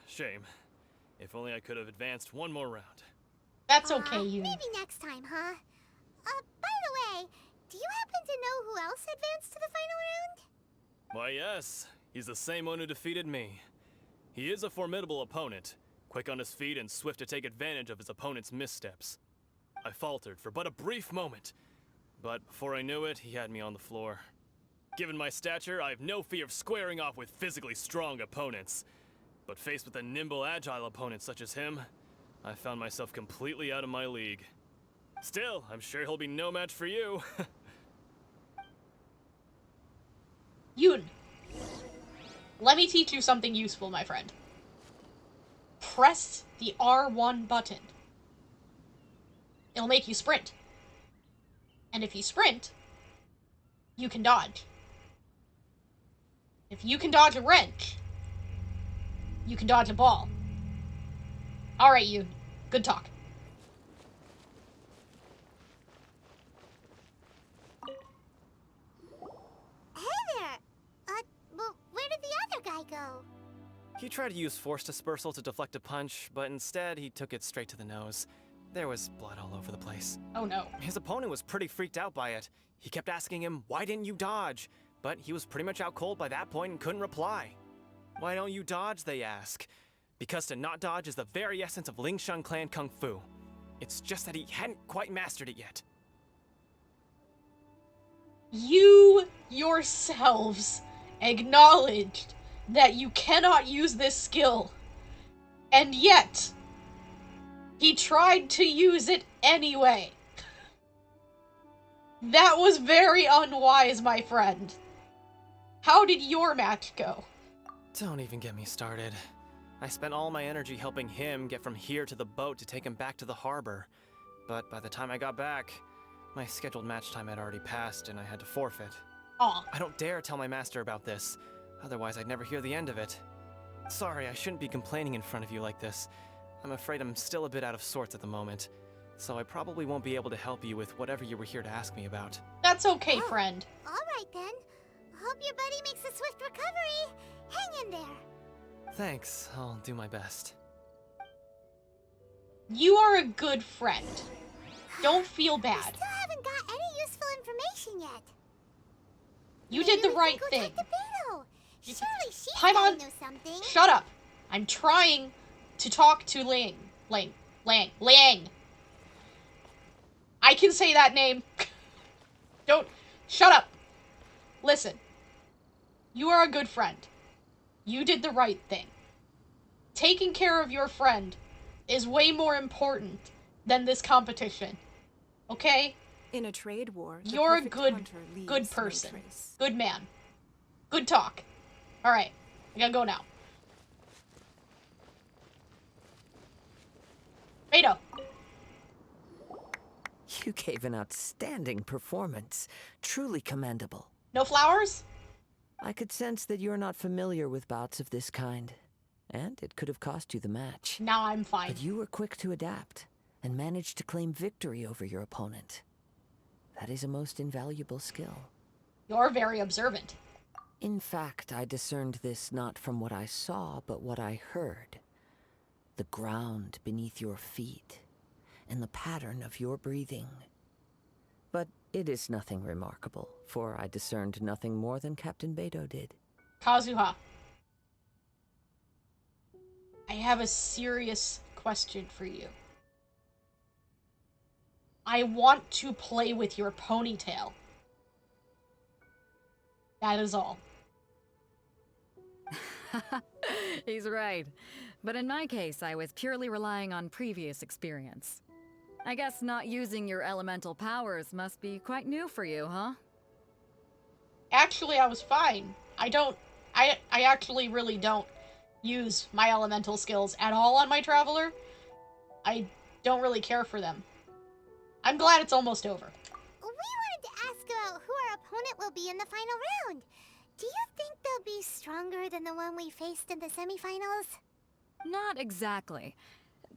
S6: Shame. If only I could have advanced one more round.
S1: That's okay, you.
S3: Maybe next time, huh? By the way, do you happen to know who else advanced to the final round?
S6: Why, yes. He's the same one who defeated me. He is a formidable opponent, quick on his feet and swift to take advantage of his opponent's missteps. I faltered for but a brief moment, but before I knew it, he had me on the floor. Given my stature, I have no fear of squaring off with physically strong opponents. But faced with a nimble, agile opponent such as him, I found myself completely out of my league. Still, I'm sure he'll be no match for you.
S1: Yoon, let me teach you something useful, my friend. Press the R1 button. It'll make you sprint. And if you sprint, you can dodge. If you can dodge a wrench, you can dodge a ball. Alright, Yoon. Good talk.
S3: Hey there! Well, where did the other guy go?
S8: He tried to use force dispersal to deflect a punch, but instead he took it straight to the nose. There was blood all over the place.
S1: Oh no.
S8: His opponent was pretty freaked out by it. He kept asking him, why didn't you dodge? But he was pretty much out cold by that point and couldn't reply. Why don't you dodge, they ask. Because to not dodge is the very essence of Lingshan clan Kung Fu. It's just that he hadn't quite mastered it yet.
S1: You yourselves acknowledged that you cannot use this skill. And yet, he tried to use it anyway. That was very unwise, my friend. How did your match go?
S8: Don't even get me started. I spent all my energy helping him get from here to the boat to take him back to the harbor. But by the time I got back, my scheduled match time had already passed and I had to forfeit.
S1: Aw.
S8: I don't dare tell my master about this, otherwise I'd never hear the end of it. Sorry, I shouldn't be complaining in front of you like this, I'm afraid I'm still a bit out of sorts at the moment, so I probably won't be able to help you with whatever you were here to ask me about.
S1: That's okay, friend.
S3: Alright then. Hope your buddy makes a swift recovery. Hang in there.
S8: Thanks, I'll do my best.
S1: You are a good friend. Don't feel
S3: We
S1: bad.
S3: still haven't got any useful information yet.
S1: You
S3: Maybe
S1: did the
S3: we
S1: right
S3: can go
S1: thing.
S3: talk to Beto. Surely she's
S1: Paimon,
S3: gotta know something.
S1: Shut up. I'm trying to talk to Lang. I can say that name. Don't. Shut up. Listen. You are a good friend. You did the right thing. Taking care of your friend is way more important than this competition. Okay?
S10: In a trade war, the
S1: You're a
S10: perfect
S1: good
S10: hunter leaves
S1: good
S10: no
S1: person.
S10: trace.
S1: Good man. Good talk. Alright. I gotta go now. Beto.
S5: You gave an outstanding performance. Truly commendable.
S1: No flowers?
S5: I could sense that you're not familiar with bouts of this kind, and it could have cost you the match.
S1: Nah, I'm fine.
S5: But you were quick to adapt, and managed to claim victory over your opponent. That is a most invaluable skill.
S1: You're very observant.
S5: In fact, I discerned this not from what I saw, but what I heard. The ground beneath your feet, and the pattern of your breathing. But it is nothing remarkable, for I discerned nothing more than Captain Beto did.
S1: Kazuha. I have a serious question for you. I want to play with your ponytail. That is all.
S4: He's right. But in my case, I was purely relying on previous experience. I guess not using your elemental powers must be quite new for you, huh?
S1: Actually, I was fine. I actually really don't use my elemental skills at all on my Traveler. I don't really care for them. I'm glad it's almost over.
S3: We wanted to ask about who our opponent will be in the final round. Do you think they'll be stronger than the one we faced in the semifinals?
S4: Not exactly.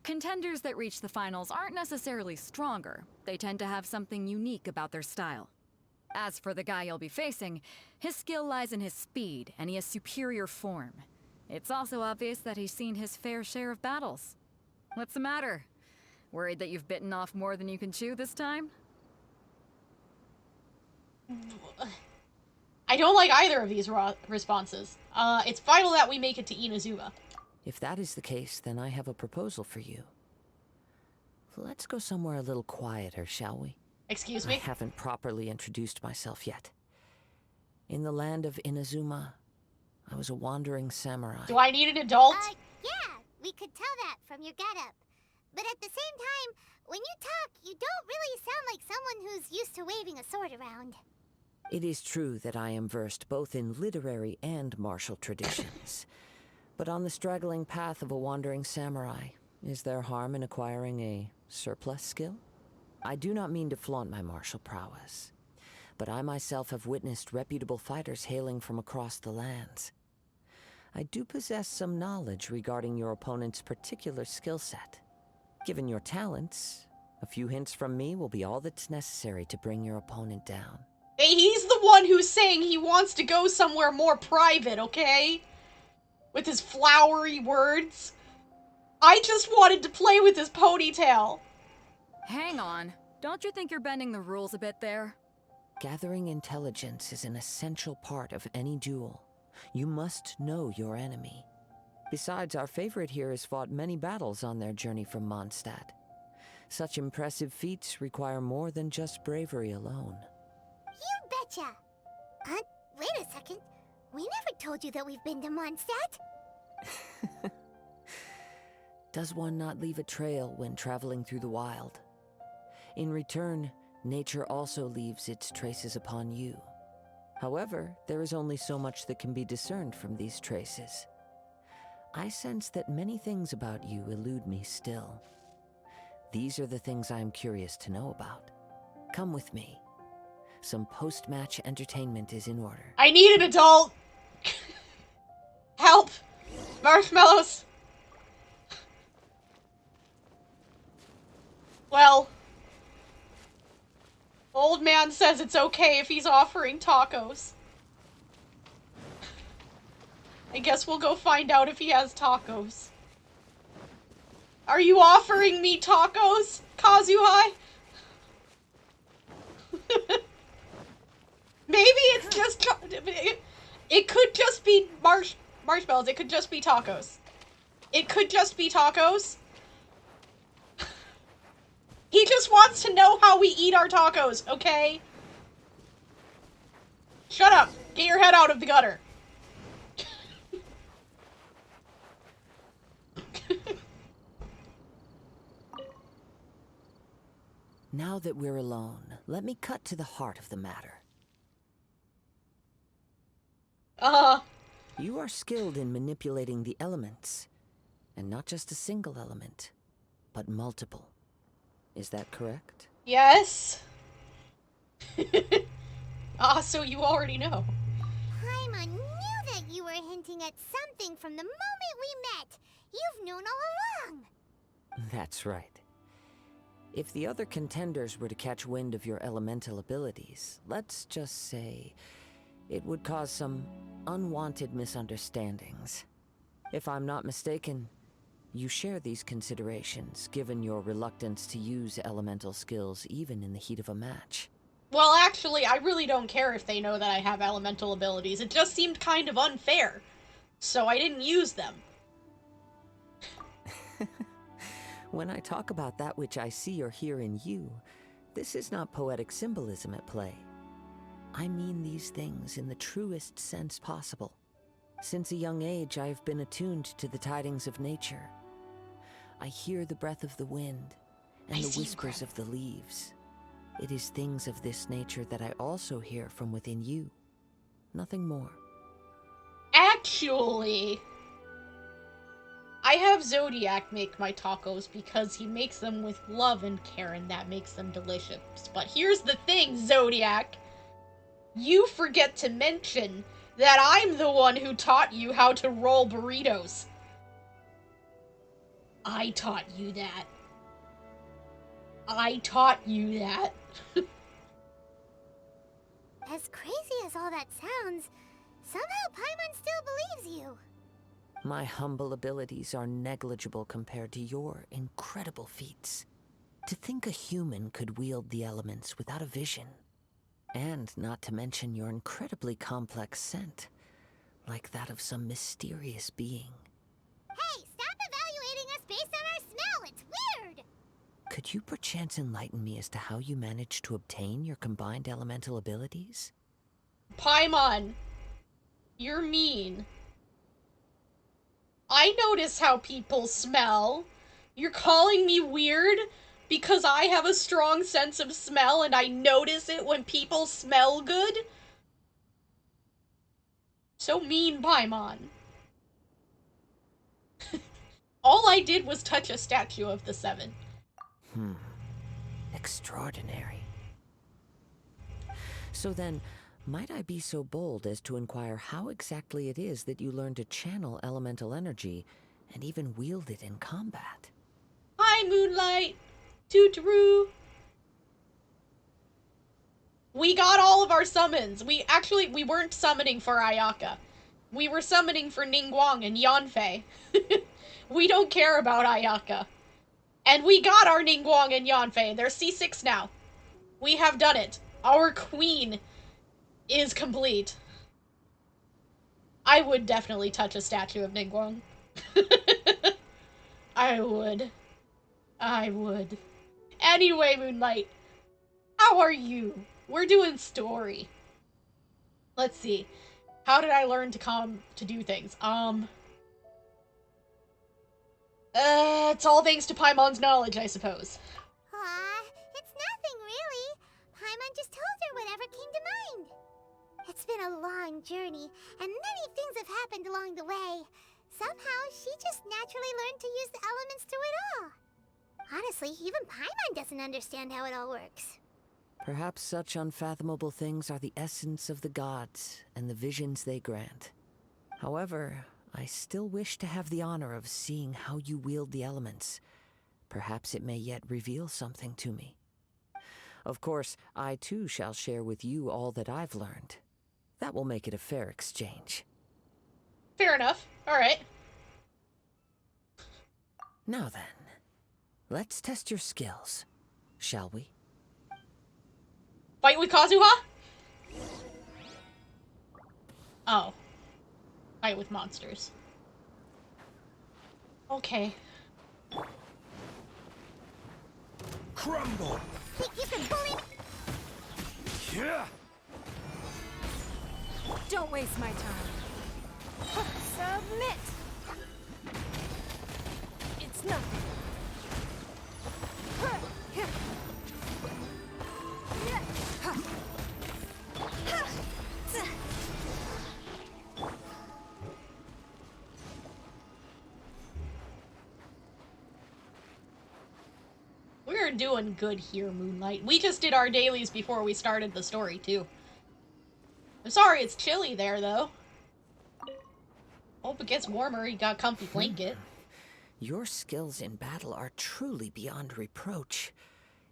S4: Contenders that reach the finals aren't necessarily stronger. They tend to have something unique about their style. As for the guy you'll be facing, his skill lies in his speed, and he has superior form. It's also obvious that he's seen his fair share of battles. What's the matter? Worried that you've bitten off more than you can chew this time?
S1: I don't like either of these responses. It's vital that we make it to Inazuma.
S5: If that is the case, then I have a proposal for you. Let's go somewhere a little quieter, shall we?
S1: Excuse
S5: I
S1: me?
S5: haven't properly introduced myself yet. In the land of Inazuma, I was a wandering samurai.
S1: Do I need an adult?
S3: Yeah, we could tell that from your getup. But at the same time, when you talk, you don't really sound like someone who's used to waving a sword around.
S5: It is true that I am versed both in literary and martial traditions. But on the straggling path of a wandering samurai, is there harm in acquiring a surplus skill? I do not mean to flaunt my martial prowess, but I myself have witnessed reputable fighters hailing from across the lands. I do possess some knowledge regarding your opponent's particular skill set. Given your talents, a few hints from me will be all that's necessary to bring your opponent down.
S1: Hey, he's the one who's saying he wants to go somewhere more private, okay? With his flowery words. I just wanted to play with his ponytail.
S4: Hang on. Don't you think you're bending the rules a bit there?
S5: Gathering intelligence is an essential part of any duel. You must know your enemy. Besides, our favorite here has fought many battles on their journey from Mondstadt. Such impressive feats require more than just bravery alone.
S3: You betcha! Wait a second. We never told you that we've been to Mondstadt.
S5: Does one not leave a trail when traveling through the wild? In return, nature also leaves its traces upon you. However, there is only so much that can be discerned from these traces. I sense that many things about you elude me still. These are the things I am curious to know about. Come with me. Some post-match entertainment is in order.
S1: I need an adult. Help! Marshmallows! Well, old man says it's okay if he's offering tacos. I guess we'll go find out if he has tacos. Are you offering me tacos, Kazuha? Maybe it's just... It could just be marshmallows. It could just be tacos. It could just be tacos. He just wants to know how we eat our tacos, okay? Shut up. Get your head out of the gutter.
S5: Now that we're alone, let me cut to the heart of the matter. You are skilled in manipulating the elements. And not just a single element, but multiple. Is that correct?
S1: Yes. So you already know.
S3: Paimon knew that you were hinting at something from the moment we met. You've known all along.
S5: That's right. If the other contenders were to catch wind of your elemental abilities, let's just say it would cause some unwanted misunderstandings. If I'm not mistaken, you share these considerations, given your reluctance to use elemental skills even in the heat of a match.
S1: Well, actually, I really don't care if they know that I have elemental abilities. It just seemed kind of unfair, so I didn't use them.
S5: When I talk about that which I see or hear in you, this is not poetic symbolism at play. I mean these things in the truest sense possible. Since a young age, I have been attuned to the tidings of nature. I hear the breath of the wind and the whispers of the leaves. It is things of this nature that I also hear from within you. Nothing more.
S1: Actually, I have Zodiac make my tacos because he makes them with love and care, and that makes them delicious. But here's the thing, Zodiac. You forget to mention that I'm the one who taught you how to roll burritos. I taught you that. I taught you that.
S3: As crazy as all that sounds, somehow Paimon still believes you.
S5: My humble abilities are negligible compared to your incredible feats. To think a human could wield the elements without a vision. And not to mention your incredibly complex scent, like that of some mysterious being.
S3: Hey, stop evaluating us based on our smell! It's weird!
S5: Could you perchance enlighten me as to how you managed to obtain your combined elemental abilities?
S1: Paimon, you're mean. I notice how people smell. You're calling me weird because I have a strong sense of smell and I notice it when people smell good? So mean, Paimon. All I did was touch a statue of the Seven.
S5: Extraordinary. So then, might I be so bold as to inquire how exactly it is that you learn to channel elemental energy and even wield it in combat?
S1: Hi, Moonlight! Tootaroo! We got all of our summons. We weren't summoning for Ayaka. We were summoning for Ningguang and Yanfei. We don't care about Ayaka. And we got our Ningguang and Yanfei. They're C6 now. We have done it. Our queen is complete. I would definitely touch a statue of Ningguang. I would. Anyway, Moonlight, how are you? We're doing story. Let's see. How did I learn to do things? It's all thanks to Paimon's knowledge, I suppose.
S3: Aw, it's nothing really. Paimon just told her whatever came to mind. It's been a long journey, and many things have happened along the way. Somehow, she just naturally learned to use the elements through it all. Honestly, even Paimon doesn't understand how it all works.
S5: Perhaps such unfathomable things are the essence of the gods and the visions they grant. However, I still wish to have the honor of seeing how you wield the elements. Perhaps it may yet reveal something to me. Of course, I too shall share with you all that I've learned. That will make it a fair exchange.
S1: Fair enough. Alright.
S5: Now then, let's test your skills, shall we?
S1: Fight with Kazuha? Oh. Fight with monsters. Okay.
S12: Crumble!
S3: Think you can bully me?
S12: Yeah!
S10: Don't waste my time. Submit! It's nothing.
S1: We're doing good here, Moonlight. We just did our dailies before we started the story, too. I'm sorry it's chilly there, though. Hope it gets warmer. You got a comfy blanket.
S5: Your skills in battle are truly beyond reproach.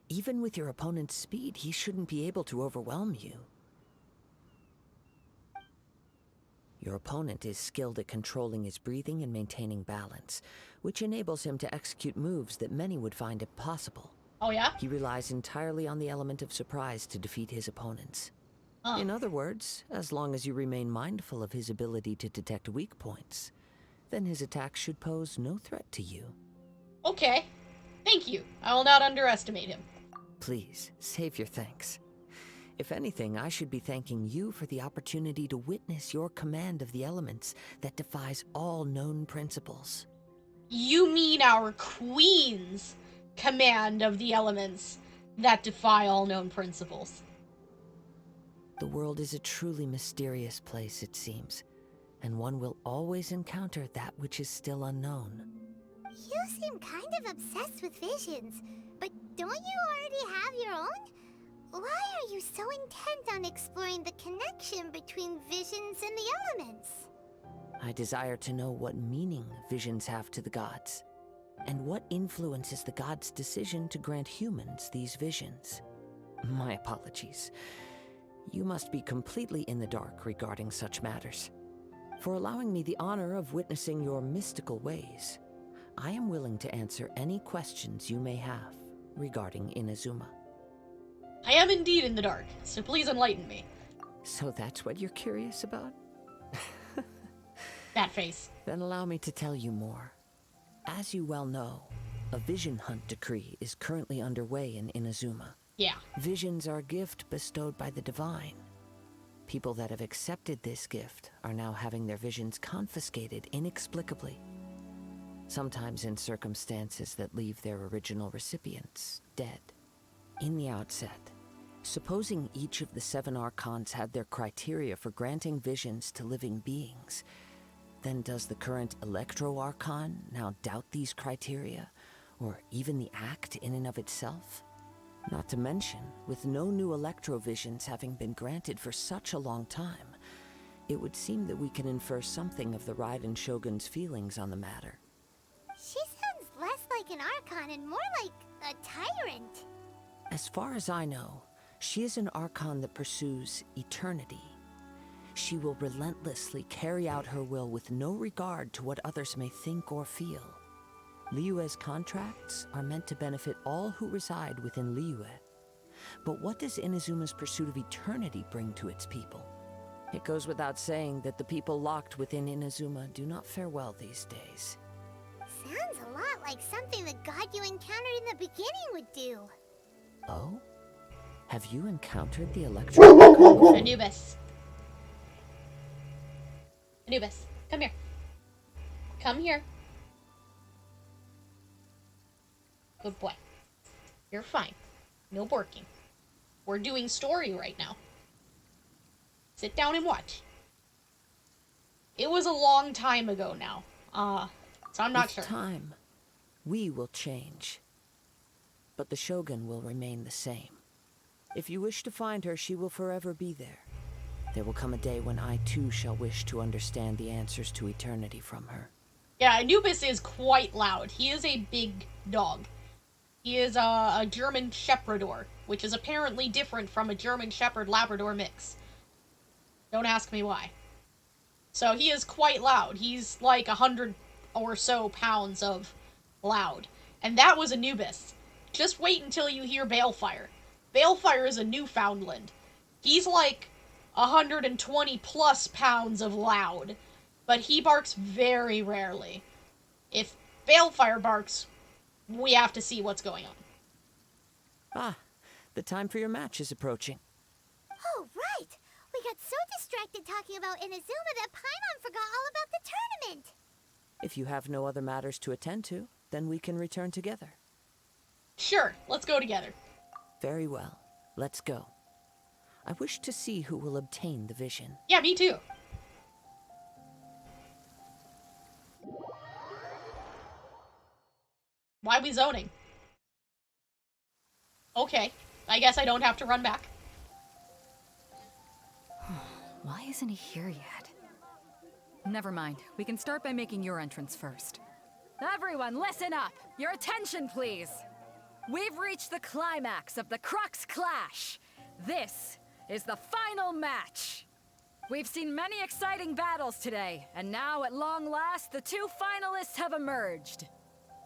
S5: Even with your opponent's speed, he shouldn't be able to overwhelm you. Your opponent is skilled at controlling his breathing and maintaining balance, which enables him to execute moves that many would find impossible.
S1: Oh, yeah?
S5: He relies entirely on the element of surprise to defeat his opponents. In other words, as long as you remain mindful of his ability to detect weak points, then his attacks should pose no threat to you.
S1: Okay. Thank you. I will not underestimate him.
S5: Please, save your thanks. If anything, I should be thanking you for the opportunity to witness your command of the elements that defies all known principles.
S1: You mean our queen's command of the elements that defy all known principles.
S5: The world is a truly mysterious place, it seems, and one will always encounter that which is still unknown.
S3: You seem kind of obsessed with visions, but don't you already have your own? Why are you so intent on exploring the connection between visions and the elements?
S5: I desire to know what meaning visions have to the gods, and what influences the gods' decision to grant humans these visions. My apologies. You must be completely in the dark regarding such matters. For allowing me the honor of witnessing your mystical ways, I am willing to answer any questions you may have regarding Inazuma.
S1: I am indeed in the dark, so please enlighten me.
S5: So that's what you're curious about?
S1: That face.
S5: Then allow me to tell you more. As you well know, a vision hunt decree is currently underway in Inazuma.
S1: Yeah.
S5: Visions are a gift bestowed by the divine. People that have accepted this gift are now having their visions confiscated inexplicably. Sometimes in circumstances that leave their original recipients dead. In the outset, supposing each of the 7 archons had their criteria for granting visions to living beings, then does the current Electro-Archon now doubt these criteria, or even the act in and of itself? Not to mention, with no new Electro-Visions having been granted for such a long time, it would seem that we can infer something of the Raiden Shogun's feelings on the matter.
S3: She sounds less like an Archon and more like a tyrant.
S5: As far as I know, she is an Archon that pursues eternity. She will relentlessly carry out her will with no regard to what others may think or feel. Liyue's contracts are meant to benefit all who reside within Liyue. But what does Inazuma's pursuit of eternity bring to its people? It goes without saying that the people locked within Inazuma do not fare well these days.
S3: Sounds a lot like something the god you encountered in the beginning would do.
S5: Oh? Have you encountered the Electro?
S1: Anubis. Anubis, come here. Come here. Good boy. You're fine. No borking. We're doing story right now. Sit down and watch. It was a long time ago now. So I'm not sure.
S5: With time, we will change. But the Shogun will remain the same. If you wish to find her, she will forever be there. There will come a day when I too shall wish to understand the answers to eternity from her.
S1: Yeah, Anubis is quite loud. He is a big dog. He is a German Shepherdor, which is apparently different from a German Shepherd Labrador mix. Don't ask me why. So he is quite loud. He's like 100 or so pounds of loud. And that was Anubis. Just wait until you hear Balefire. Balefire is a Newfoundland. He's like 120 plus pounds of loud. But he barks very rarely. If Balefire barks, we have to see what's going on.
S5: Ah, the time for your match is approaching.
S3: Oh, right! We got so distracted talking about Inazuma that Paimon forgot all about the tournament!
S5: If you have no other matters to attend to, then we can return together.
S1: Sure, let's go together.
S5: Very well. Let's go. I wish to see who will obtain the vision.
S1: Yeah, me too. Why we zoning? Okay, I guess I don't have to run back.
S4: Why isn't he here yet? Never mind. We can start by making your entrance first. Everyone, listen up! Your attention, please! We've reached the climax of the Crux Clash! This is the final match! We've seen many exciting battles today, and now, at long last, the two finalists have emerged.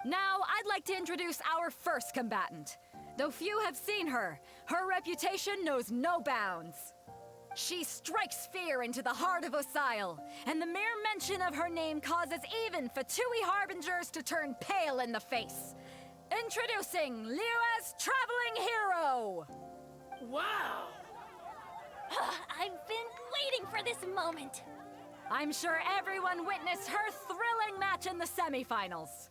S4: Now, I'd like to introduce our first combatant. Though few have seen her, her reputation knows no bounds. She strikes fear into the heart of Osile, and the mere mention of her name causes even Fatui Harbingers to turn pale in the face. Introducing Liyue's traveling hero!
S9: Wow!
S11: I've been waiting for this moment.
S4: I'm sure everyone witnessed her thrilling match in the semifinals.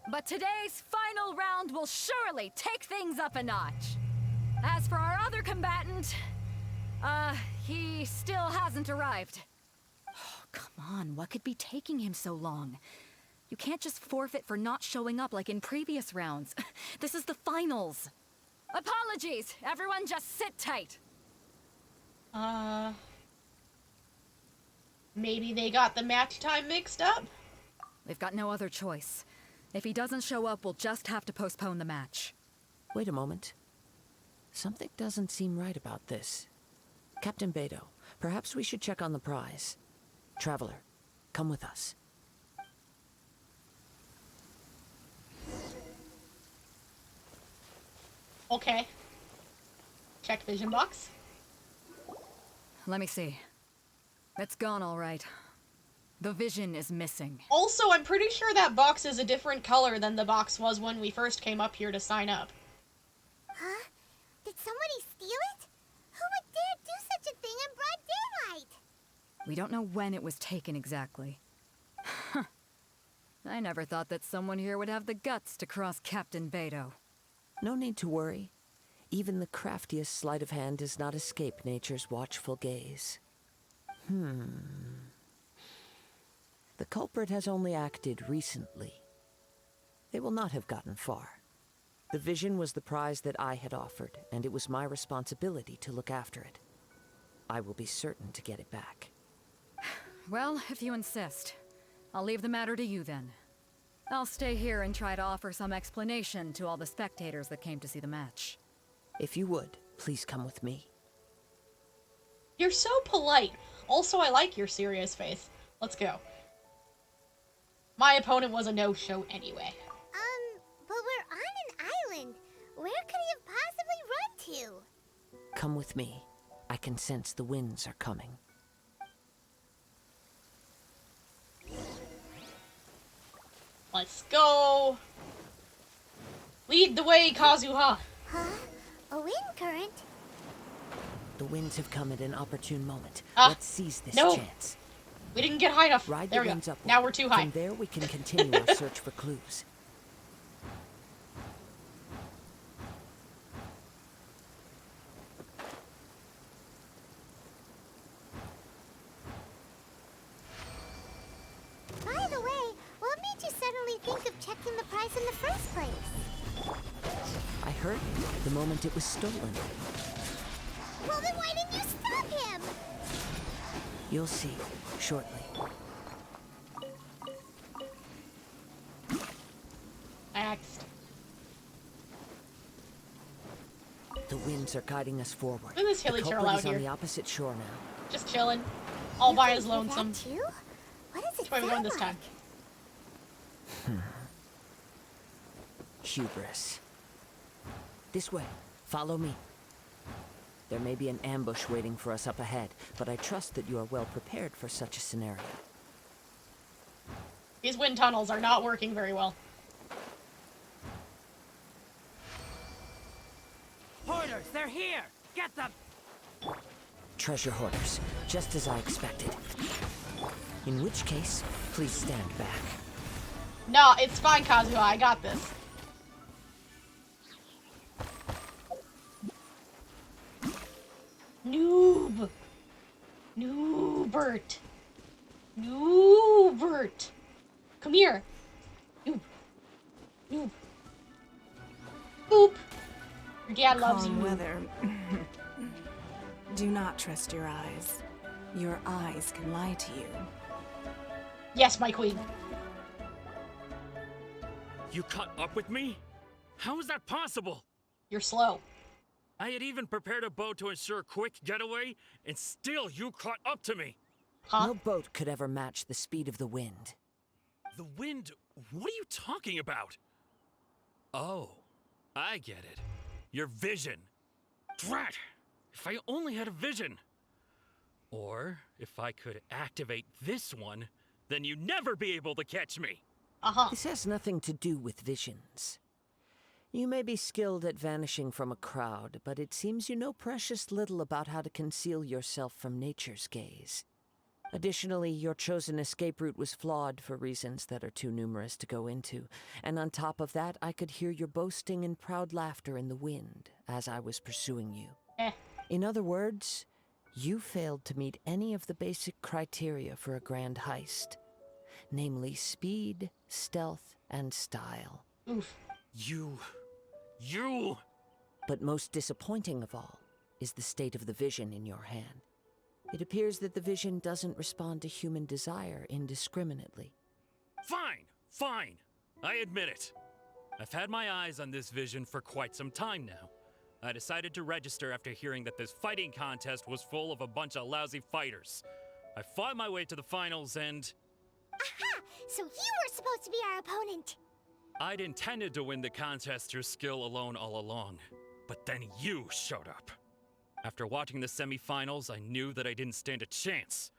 S4: But today's final round will surely take things up a notch. As for our other combatant, he still hasn't arrived. Oh, come on, what could be taking him so long? You can't just forfeit for not showing up like in previous rounds. This is the finals. Apologies, everyone just sit tight.
S1: Maybe they got the match time mixed up?
S4: They've got no other choice. If he doesn't show up, we'll just have to postpone the match.
S5: Wait a moment. Something doesn't seem right about this. Captain Beidou, perhaps we should check on the prize. Traveler, come with us.
S1: Okay. Check vision box.
S4: Let me see. It's gone all right. The vision is missing.
S1: Also, I'm pretty sure that box is a different color than the box was when we first came up here to sign up.
S3: Huh? Did somebody steal it? Who would dare do such a thing in broad daylight?
S4: We don't know when it was taken exactly. I never thought that someone here would have the guts to cross Captain Beidou.
S5: No need to worry. Even the craftiest sleight of hand does not escape nature's watchful gaze. The culprit has only acted recently. They will not have gotten far. The vision was the prize that I had offered, and it was my responsibility to look after it. I will be certain to get it back.
S4: Well, if you insist. I'll leave the matter to you then. I'll stay here and try to offer some explanation to all the spectators that came to see the match.
S5: If you would, please come with me.
S1: You're so polite. Also, I like your serious face. Let's go. My opponent was a no-show anyway.
S3: But we're on an island. Where could he have possibly run to?
S5: Come with me. I can sense the winds are coming.
S1: Let's go. Lead the way, Kazuha.
S3: Huh? A wind current?
S5: The winds have come at an opportune moment.
S1: Ah,
S5: Let's seize this
S1: no.
S5: chance.
S1: We didn't get high enough.
S5: Ride
S1: There
S5: the
S1: we go.
S5: winds upward.
S1: Now we're too high.
S5: From there, we can continue our search for clues.
S3: By the way, what made you suddenly think of checking the prize in the first place?
S5: I heard it the moment it was stolen.
S3: Well, then why didn't you stop him?
S5: You'll see shortly.
S1: Next.
S5: The winds are guiding us forward.
S1: Look at this hilly
S5: the
S1: turtle
S5: culprit
S1: out
S5: is on
S1: here.
S5: the opposite shore now.
S1: Just chilling. All by his
S3: You can hear
S1: lonesome.
S3: that too? What does it
S1: Where are we going
S3: sound
S1: this time?
S5: Hubris. This way. Follow me. There may be an ambush waiting for us up ahead, but I trust that you are well prepared for such a scenario.
S1: These wind tunnels are not working very well.
S12: Hoarders, they're here! Get them!
S5: Treasure hoarders, just as I expected. In which case, please stand back.
S1: No, it's fine, Kazuha. I got this. Noob. Noobert. Noobert. Come here. Noob. Noob. Boop. Your dad loves you.
S13: Calm weather. Do not trust your eyes. Your eyes can lie to you.
S1: Yes, my queen.
S14: You caught up with me? How is that possible?
S1: You're slow.
S14: I had even prepared a boat to ensure a quick getaway, and still you caught up to me.
S1: Huh?
S5: No boat could ever match the speed of the wind.
S14: The wind? What are you talking about? Oh, I get it. Your vision. Drat! If I only had a vision. Or, if I could activate this one, then you'd never be able to catch me.
S1: Uh-huh.
S5: This has nothing to do with visions. You may be skilled at vanishing from a crowd, but it seems you know precious little about how to conceal yourself from nature's gaze. Additionally, your chosen escape route was flawed for reasons that are too numerous to go into, and on top of that, I could hear your boasting and proud laughter in the wind as I was pursuing you. In other words, you failed to meet any of the basic criteria for a grand heist, namely speed, stealth, and style.
S1: Oof.
S14: You...
S5: But most disappointing of all is the state of the vision in your hand. It appears that the vision doesn't respond to human desire indiscriminately.
S14: Fine. I admit it. I've had my eyes on this vision for quite some time now. I decided to register after hearing that this fighting contest was full of a bunch of lousy fighters. I fought my way to the finals and...
S3: Aha! So you were supposed to be our opponent.
S14: I'd intended to win the contest through skill alone all along. But then you showed up. After watching the semifinals, I knew that I didn't stand a chance.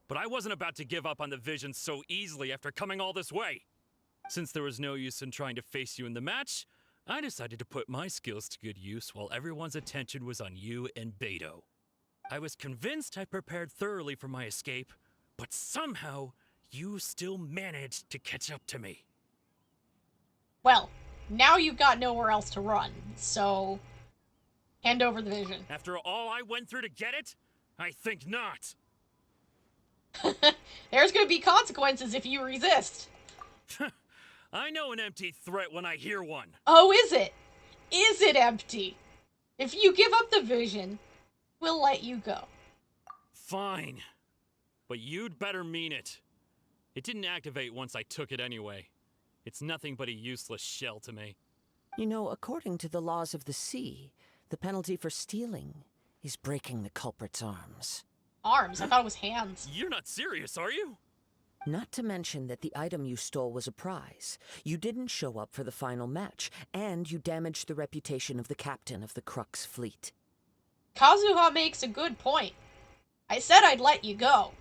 S14: But I wasn't about to give up on the vision so easily after coming all this way. Since there was no use in trying to face you in the match, I decided to put my skills to good use while everyone's attention was on you and Beto. I was convinced I prepared thoroughly for my escape, but somehow you still managed to catch up to me.
S1: Well, now you've got nowhere else to run, so... hand over the vision.
S14: After all I went through to get it? I think not.
S1: There's gonna be consequences if you resist.
S14: I know an empty threat when I hear one.
S1: Oh, is it? Is it empty? If you give up the vision, we'll let you go.
S14: Fine. But you'd better mean it. It didn't activate once I took it anyway. It's nothing but a useless shell to me.
S5: You know, according to the laws of the sea, the penalty for stealing is breaking the culprit's arms.
S1: Arms? I thought it was hands.
S14: You're not serious, are you?
S5: Not to mention that the item you stole was a prize. You didn't show up for the final match, and you damaged the reputation of the captain of the Crux fleet.
S1: Kazuha makes a good point. I said I'd let you go.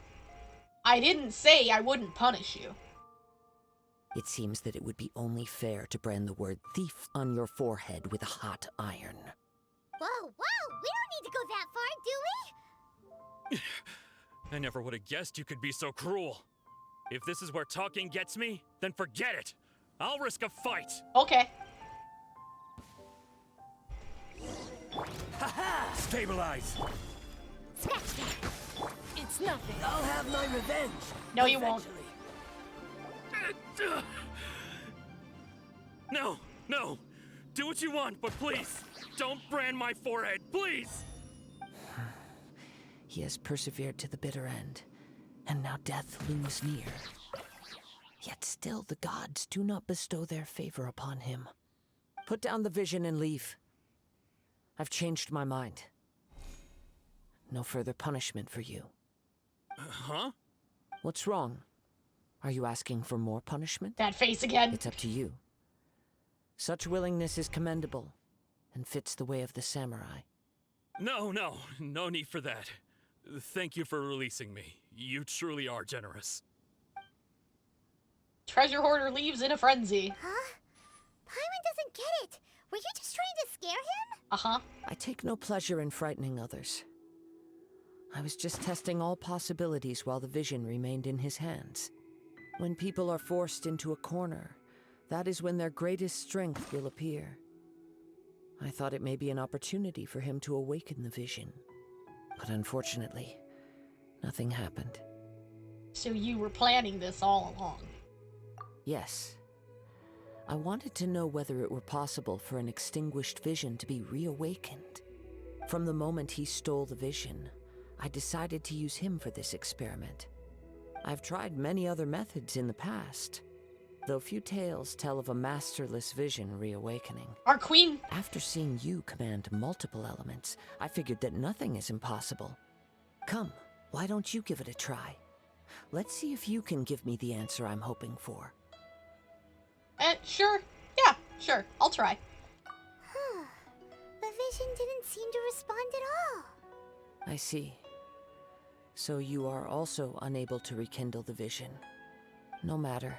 S1: I didn't say I wouldn't punish you.
S5: It seems that it would be only fair to brand the word thief on your forehead with a hot iron.
S3: Whoa, we don't need to go that far, do we?
S14: I never would have guessed you could be so cruel. If this is where talking gets me, then forget it. I'll risk a fight.
S1: Okay.
S12: Ha-ha! Stabilize!
S3: Scratch that.
S11: It's nothing.
S12: I'll have my revenge.
S1: No, you won't.
S14: No. Do what you want, but please, don't brand my forehead, please!
S5: He has persevered to the bitter end, and now death looms near. Yet still the gods do not bestow their favor upon him. Put down the vision and leave. I've changed my mind. No further punishment for you.
S14: Huh?
S5: What's wrong? Are you asking for more punishment?
S1: That face again.
S5: It's up to you. Such willingness is commendable, and fits the way of the samurai.
S14: No need for that. Thank you for releasing me. You truly are generous.
S1: Treasure hoarder leaves in a frenzy.
S3: Huh? Paimon doesn't get it. Were you just trying to scare him?
S1: Uh-huh.
S5: I take no pleasure in frightening others. I was just testing all possibilities while the vision remained in his hands. When people are forced into a corner, that is when their greatest strength will appear. I thought it may be an opportunity for him to awaken the vision. But unfortunately, nothing happened.
S1: So you were planning this all along?
S5: Yes. I wanted to know whether it were possible for an extinguished vision to be reawakened. From the moment he stole the vision, I decided to use him for this experiment. I've tried many other methods in the past, though few tales tell of a masterless vision reawakening.
S1: Our queen!
S5: After seeing you command multiple elements, I figured that nothing is impossible. Come, why don't you give it a try? Let's see if you can give me the answer I'm hoping for.
S1: Sure. Yeah, sure. I'll try.
S3: The vision didn't seem to respond at all.
S5: I see. So you are also unable to rekindle the vision. No matter.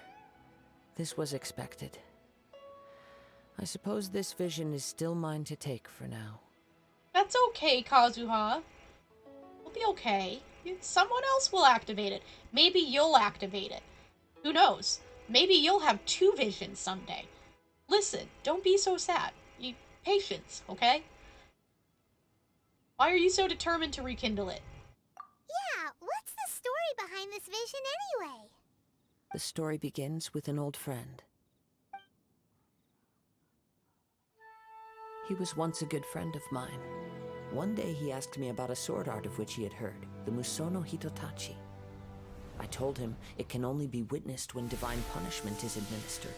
S5: This was expected. I suppose this vision is still mine to take for now.
S1: That's okay, Kazuha. We'll be okay. Someone else will activate it. Maybe you'll activate it. Who knows? Maybe you'll have two visions someday. Listen, don't be so sad. Patience, okay? Why are you so determined to rekindle it?
S3: Yeah, what's the story behind this vision anyway?
S5: The story begins with an old friend. He was once a good friend of mine. One day he asked me about a sword art of which he had heard, the Musono Hitotachi. I told him it can only be witnessed when divine punishment is administered.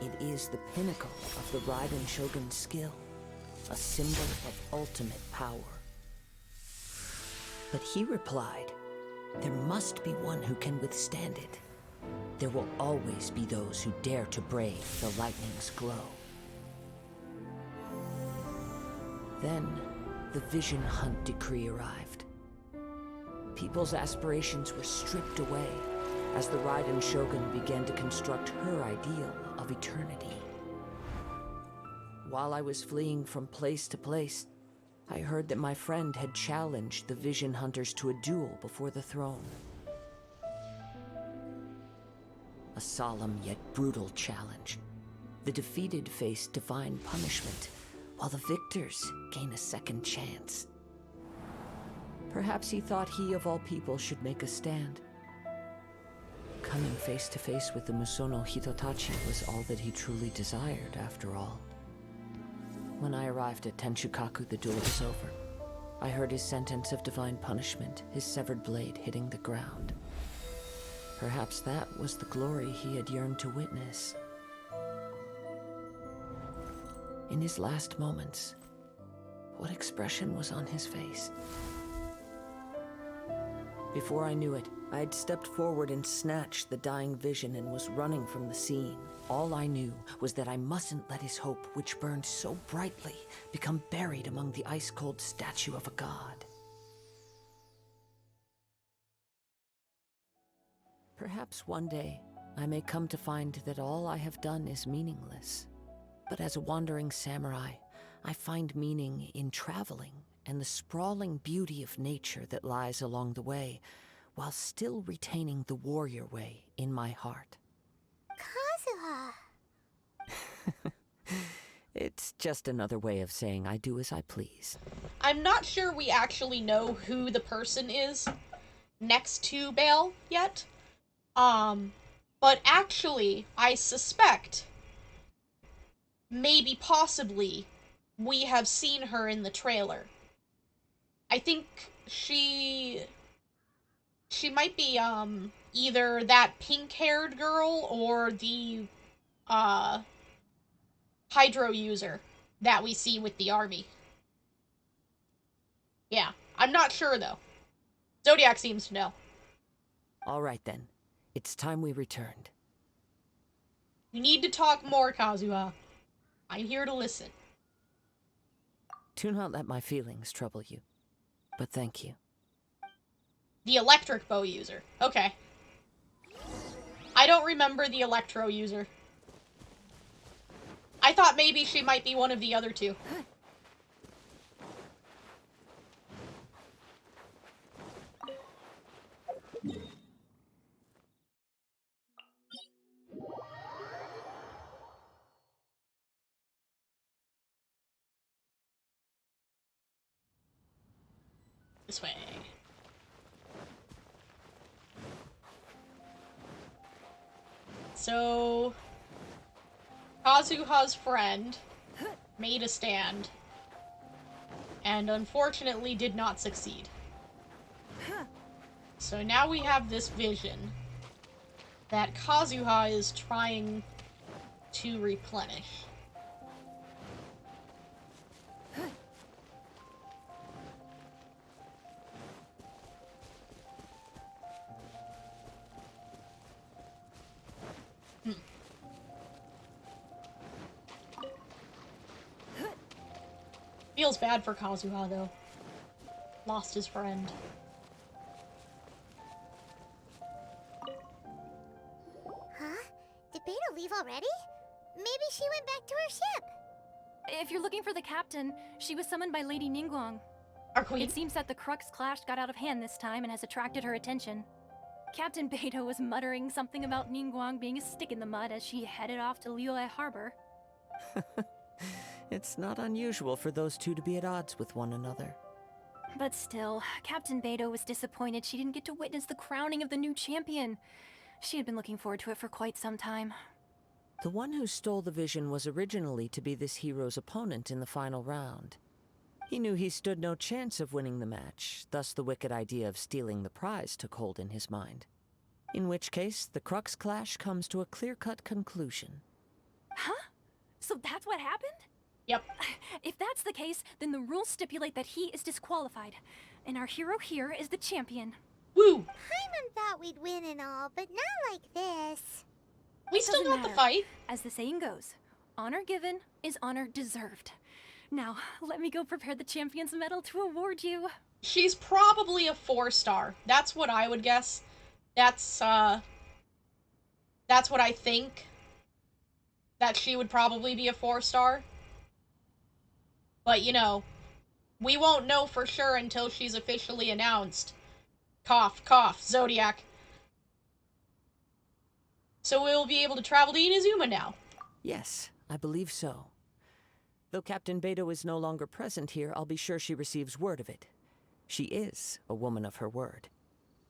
S5: It is the pinnacle of the Raiden Shogun's skill, a symbol of ultimate power. But he replied, there must be one who can withstand it. There will always be those who dare to brave the lightning's glow. Then, the Vision Hunt decree arrived. People's aspirations were stripped away as the Raiden Shogun began to construct her ideal of eternity. While I was fleeing from place to place, I heard that my friend had challenged the Vision Hunters to a duel before the throne. A solemn yet brutal challenge. The defeated face divine punishment, while the victors gain a second chance. Perhaps he thought he of all people should make a stand. Coming face to face with the Musono Hitotachi was all that he truly desired, after all. When I arrived at Tenshukaku, the duel was over. I heard his sentence of divine punishment, his severed blade hitting the ground. Perhaps that was the glory he had yearned to witness. In his last moments, what expression was on his face? Before I knew it, I had stepped forward and snatched the dying vision and was running from the scene. All I knew was that I mustn't let his hope, which burned so brightly, become buried among the ice-cold statue of a god. Perhaps one day, I may come to find that all I have done is meaningless. But as a wandering samurai, I find meaning in traveling and the sprawling beauty of nature that lies along the way, while still retaining the warrior way in my heart.
S3: Kazuha.
S5: It's just another way of saying I do as I please.
S1: I'm not sure we actually know who the person is next to Bale yet. But actually, I suspect, maybe possibly, we have seen her in the trailer. I think she might be, either that pink-haired girl or the, Hydro user that we see with the army. Yeah, I'm not sure, though. Zodiac seems to know.
S5: All right, then. It's time we returned.
S1: You need to talk more, Kazuha. I'm here to listen.
S5: Do not let my feelings trouble you. But thank you.
S1: The electric bow user. Okay. I don't remember the electro user. I thought maybe she might be one of the other two. This way. So, Kazuha's friend made a stand and unfortunately did not succeed. So now we have this vision that Kazuha is trying to replenish. Feels bad for Kazuha, though. Lost his friend.
S3: Huh? Did Beta leave already? Maybe she went back to her ship.
S11: If you're looking for the captain, she was summoned by Lady Ningguang.
S1: Our queen?
S11: It seems that the Crux clash got out of hand this time and has attracted her attention. Captain Beidou was muttering something about Ningguang being a stick in the mud as she headed off to Liyue Harbor.
S5: It's not unusual for those two to be at odds with one another.
S11: But still, Captain Beidou was disappointed she didn't get to witness the crowning of the new champion. She had been looking forward to it for quite some time.
S5: The one who stole the vision was originally to be this hero's opponent in the final round. He knew he stood no chance of winning the match, thus the wicked idea of stealing the prize took hold in his mind. In which case, the Crux clash comes to a clear-cut conclusion.
S11: Huh? So that's what happened?
S1: Yep.
S11: If that's the case, then the rules stipulate that he is disqualified. And our hero here is the champion.
S1: Woo!
S3: Paimon thought we'd win and all, but not like this.
S1: We still got the fight.
S11: As the saying goes, honor given is honor deserved. Now, let me go prepare the champion's medal to award you.
S1: She's probably a 4-star. That's what I would guess. That's what I think. That she would probably be a 4-star. But, you know, we won't know for sure until she's officially announced. Cough, cough, Zodiac. So we'll be able to travel to Inazuma now.
S5: Yes, I believe so. Though Captain Beidou is no longer present here, I'll be sure she receives word of it. She is a woman of her word.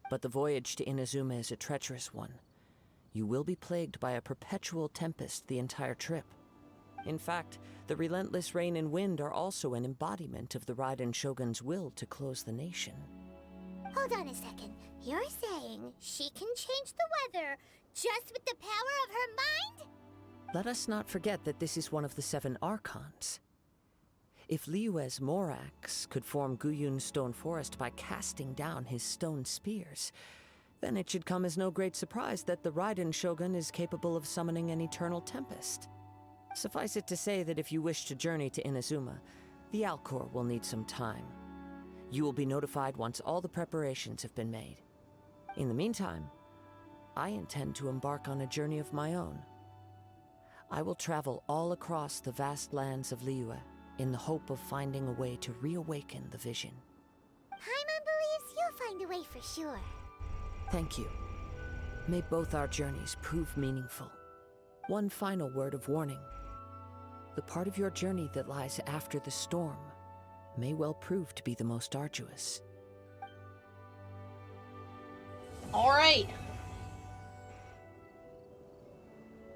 S5: But the voyage to Inazuma is a treacherous one. You will be plagued by a perpetual tempest the entire trip. In fact, the relentless rain and wind are also an embodiment of the Raiden Shogun's will to close the nation.
S3: Hold on a second. You're saying she can change the weather just with the power of her mind?
S5: Let us not forget that this is one of the 7 Archons. If Liyue's Morax could form Guyun's stone forest by casting down his stone spears, then it should come as no great surprise that the Raiden Shogun is capable of summoning an eternal tempest. Suffice it to say that if you wish to journey to Inazuma, the Alcor will need some time. You will be notified once all the preparations have been made. In the meantime, I intend to embark on a journey of my own. I will travel all across the vast lands of Liyue in the hope of finding a way to reawaken the vision.
S3: Paimon believes you'll find a way for sure.
S5: Thank you. May both our journeys prove meaningful. One final word of warning. The part of your journey that lies after the storm may well prove to be the most arduous.
S1: All right.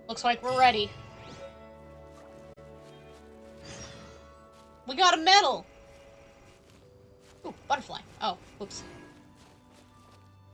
S1: Looks like we're ready. We got a medal! Ooh, butterfly. Oh, whoops.